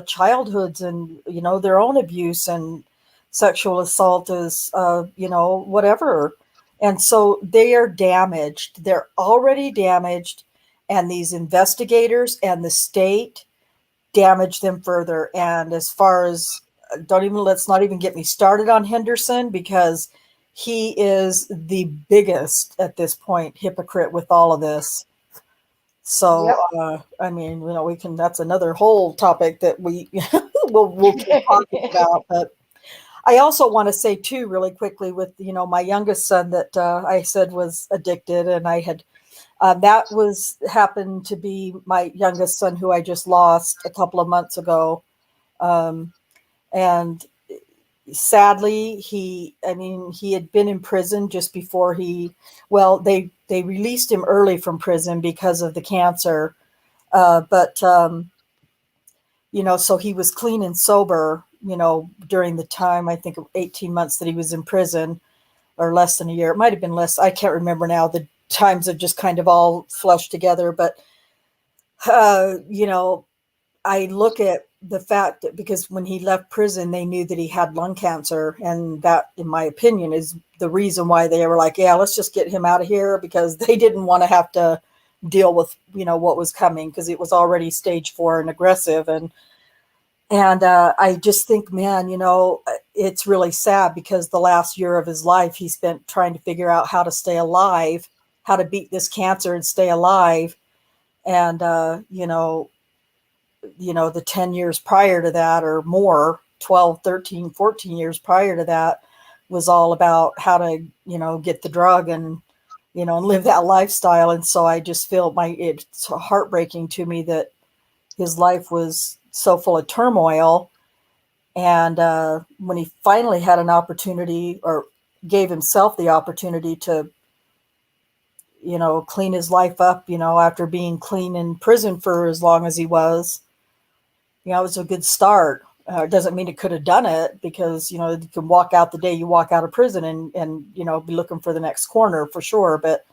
childhoods, and their own abuse and sexual assault is whatever, and so they are damaged. They're already damaged, and these investigators and the state damage them further. And as far as, let's not even get me started on Henderson, because he is the biggest at this point hypocrite with all of this. So Yep. I mean, we can, that's another whole topic that we we'll keep talking about. But I also want to say too, really quickly, with my youngest son that I said was addicted, and I had that was happened to be my youngest son, who I just lost a couple of months ago. And sadly, he had been in prison just before they released him early from prison because of the cancer. But so he was clean and sober, during the time, I think 18 months that he was in prison, or less than a year. It might have been less. I can't remember now. The times have just kind of all flushed together. But, I look at the fact that, because when he left prison, they knew that he had lung cancer. And that, in my opinion, is the reason why they were like, yeah, let's just get him out of here, because they didn't want to have to deal with, what was coming, because it was already stage 4 and aggressive. And I just think, man, it's really sad, because the last year of his life he spent trying to figure out how to stay alive, how to beat this cancer and stay alive. And, the 10 years prior to that, or more, 12, 13, 14 years prior to that, was all about how to, get the drug, and, and live that lifestyle. And so I just feel it's heartbreaking to me that his life was so full of turmoil. And when he finally had an opportunity, or gave himself the opportunity to, clean his life up, after being clean in prison for as long as he was, it was a good start. It doesn't mean it could have done it, because, you can walk out the day you walk out of prison, and be looking for the next corner for sure. But,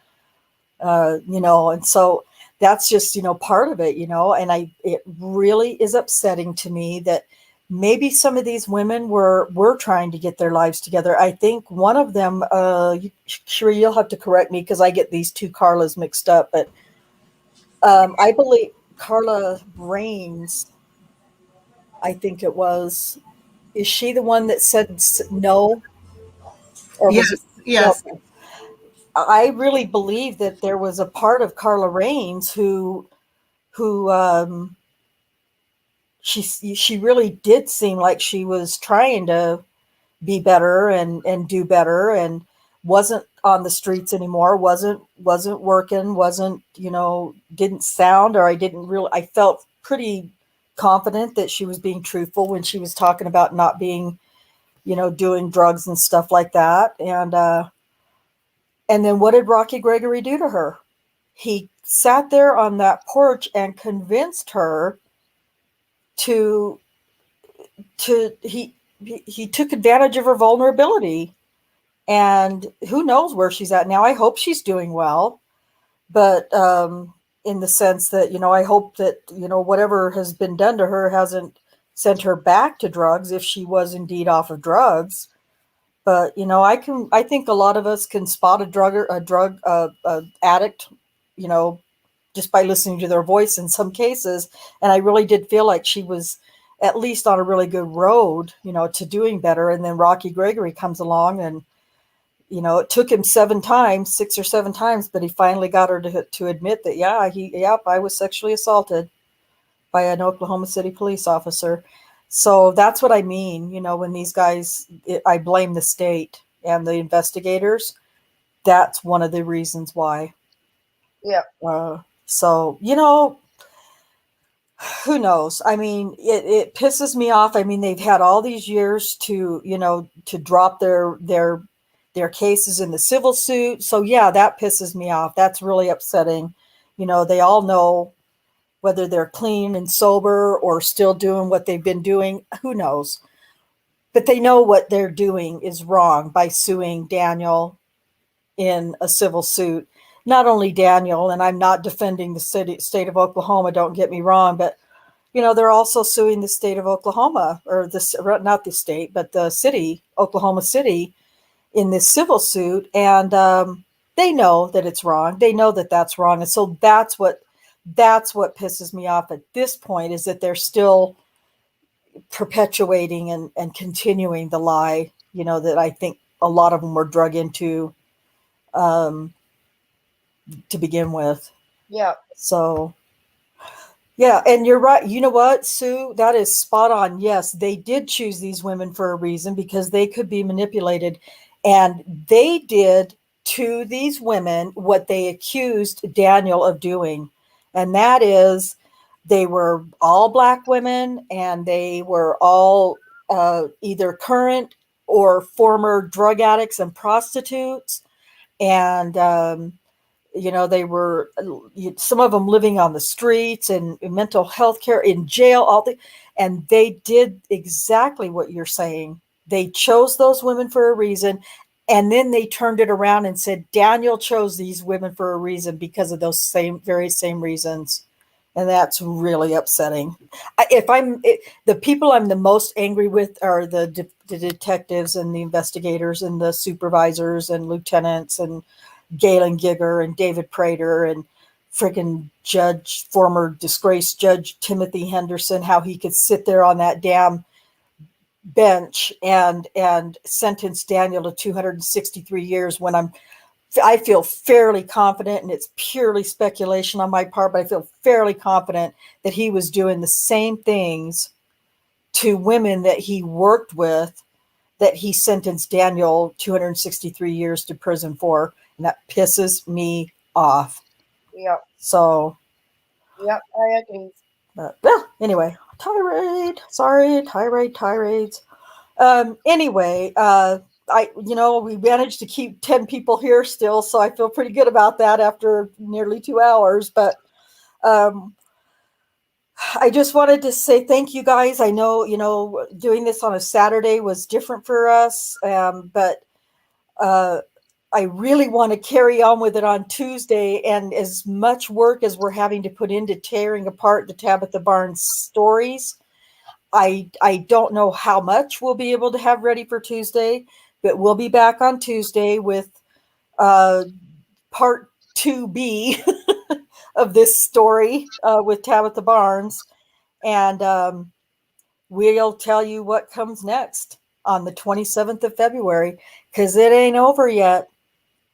and so that's just, part of it, and it really is upsetting to me that maybe some of these women were trying to get their lives together. I think one of them, sure, you'll have to correct me, because I get these two Carlas mixed up, but I believe Carla Rains, I think it was, is she the one that said no? Or was it? Yes, yes. Okay. I really believe that there was a part of Carla Rains who she really did seem like she was trying to be better, and do better, and wasn't on the streets anymore, wasn't working, wasn't, didn't sound, or I felt pretty confident that she was being truthful when she was talking about not being, doing drugs and stuff like that. And then what did Rocky Gregory do to her? He sat there on that porch and convinced her to he took advantage of her vulnerability. And who knows where she's at now. I hope she's doing well, but in the sense that, I hope that, whatever has been done to her hasn't sent her back to drugs, if she was indeed off of drugs. But, I think a lot of us can spot a drug addict, just by listening to their voice in some cases. And I really did feel like she was at least on a really good road, to doing better. And then Rocky Gregory comes along, and, it took him 6 or 7 times, but he finally got her to admit that, I was sexually assaulted by an Oklahoma City police officer. So that's what I mean, when these guys, I blame the state and the investigators. That's one of the reasons why. Yeah. So, who knows? I mean, it pisses me off. I mean, they've had all these years to, to drop their cases in the civil suit. So yeah, that pisses me off. That's really upsetting. They all know whether they're clean and sober or still doing what they've been doing. Who knows? But they know what they're doing is wrong by suing Daniel in a civil suit. Not only Daniel, and I'm not defending the state of Oklahoma, don't get me wrong, but they're also suing the state of Oklahoma, or not the state, but the city, Oklahoma City, in this civil suit. And they know that it's wrong. They know that that's wrong. And so that's what pisses me off at this point, is that they're still perpetuating and continuing the lie, that I think a lot of them were drug into to begin with. Yeah. So, yeah, and you're right. You know what, Sue? That is spot on. Yes, they did choose these women for a reason, because they could be manipulated. And they did to these women what they accused Daniel of doing. And that is, they were all Black women, and they were all either current or former drug addicts and prostitutes. And they were, some of them living on the streets and mental health care, in jail, and they did exactly what you're saying. They chose those women for a reason. And then they turned it around and said, Daniel chose these women for a reason because of those very same reasons. And that's really upsetting. The people I'm the most angry with are the detectives and the investigators and the supervisors and lieutenants and Galen Gigger and David Prater and freaking former disgraced Judge Timothy Henderson, how he could sit there on that damn bench and sentence Daniel to 263 years when I feel fairly confident, and it's purely speculation on my part, but I feel fairly confident that he was doing the same things to women that he worked with, that he sentenced Daniel 263 years to prison for. And that pisses me off. Yeah. So. Yep, I agree. But, well, anyway, tirades. Anyway, we managed to keep 10 people here still, so I feel pretty good about that after nearly 2 hours. But I just wanted to say thank you guys. I know, doing this on a Saturday was different for us, but I really want to carry on with it on Tuesday. And as much work as we're having to put into tearing apart the Tabitha Barnes stories, I don't know how much we'll be able to have ready for Tuesday, but we'll be back on Tuesday with part 2B of this story with Tabitha Barnes. And we'll tell you what comes next on the 27th of February, because it ain't over yet.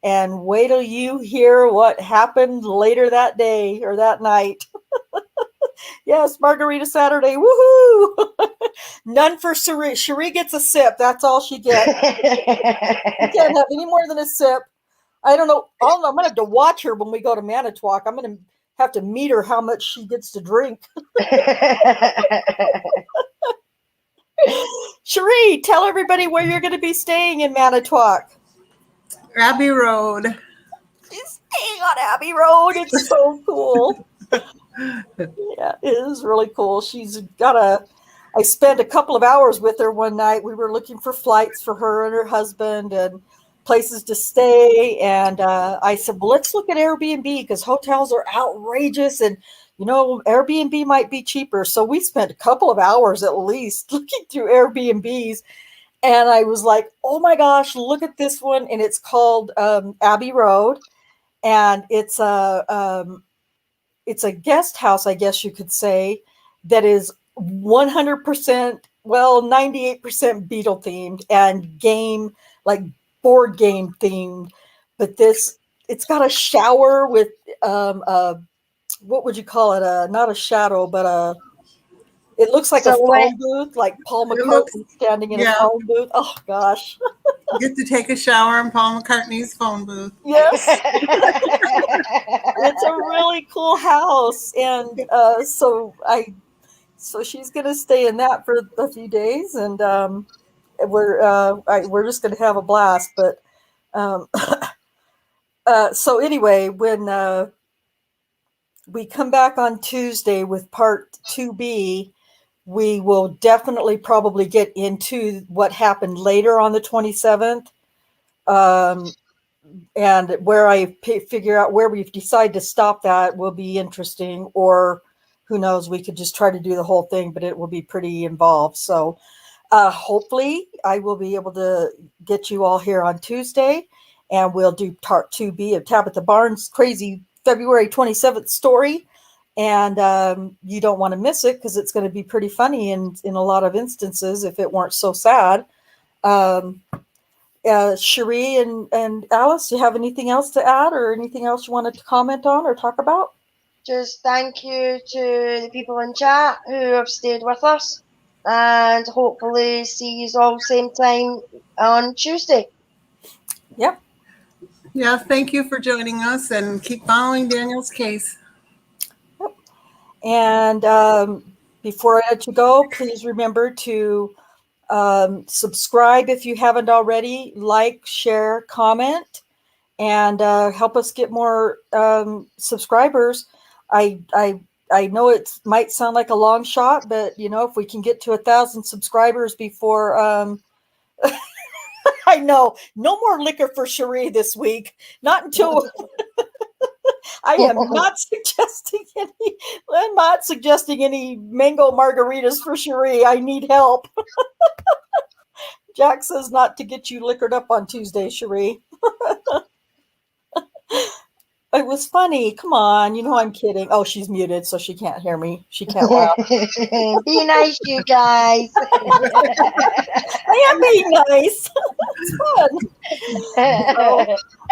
And wait till you hear what happened later that day or that night. Yes, Margarita Saturday. Woohoo! None for Cherie. Cherie gets a sip. That's all she gets. You can't have any more than a sip. I don't know. I'm going to have to watch her when we go to Manitowoc. I'm going to have to meet her how much she gets to drink. Cherie, tell everybody where you're going to be staying in Manitowoc. Abbey Road. She's staying on Abbey Road. It's so cool. Yeah, it is really cool. I spent a couple of hours with her one night. We were looking for flights for her and her husband and places to stay. And I said, well, let's look at Airbnb, because hotels are outrageous. And, Airbnb might be cheaper. So we spent a couple of hours at least looking through Airbnbs. And I was like, oh my gosh, look at this one. And it's called Abbey Road. And it's a guest house, I guess you could say, that is 100%, 98% Beatle themed and board game themed. But it's got a shower with, what would you call it? Not a shadow, but it looks like a phone booth, like Paul McCartney standing in a phone booth. Oh gosh. Get to take a shower in Paul McCartney's phone booth. Yes, it's a really cool house, and so she's gonna stay in that for a few days, and we're just gonna have a blast. But um, so anyway, when we come back on Tuesday with part 2B, we will definitely probably get into what happened later on the 27th. And where I figure out where we decide to stop that will be interesting, or who knows, we could just try to do the whole thing, but it will be pretty involved. So hopefully I will be able to get you all here on Tuesday, and we'll do part 2B of Tabitha Barnes' crazy February 27th story. And you don't want to miss it, because it's going to be pretty funny in a lot of instances if it weren't so sad. Cherie and Alice, do you have anything else to add, or anything else you wanted to comment on or talk about? Just thank you to the people in chat who have stayed with us, and hopefully see you all same time on Tuesday. Yep. Yeah, thank you for joining us, and keep following Daniel's case. Yep. And before I let you go, please remember to subscribe if you haven't already, like, share, comment, and help us get more subscribers. I know it might sound like a long shot, but if we can get to 1,000 subscribers before I know, no more liquor for Cherie this week. Not until I am not suggesting any. I'm not suggesting any mango margaritas for Cherie. I need help. Jack says not to get you liquored up on Tuesday, Cherie. It was funny. Come on. I'm kidding. Oh, she's muted, so she can't hear me. She can't laugh. Be nice, you guys. I am being nice. It's fun.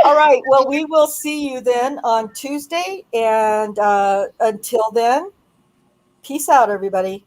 All right. Well, we will see you then on Tuesday. And until then, peace out, everybody.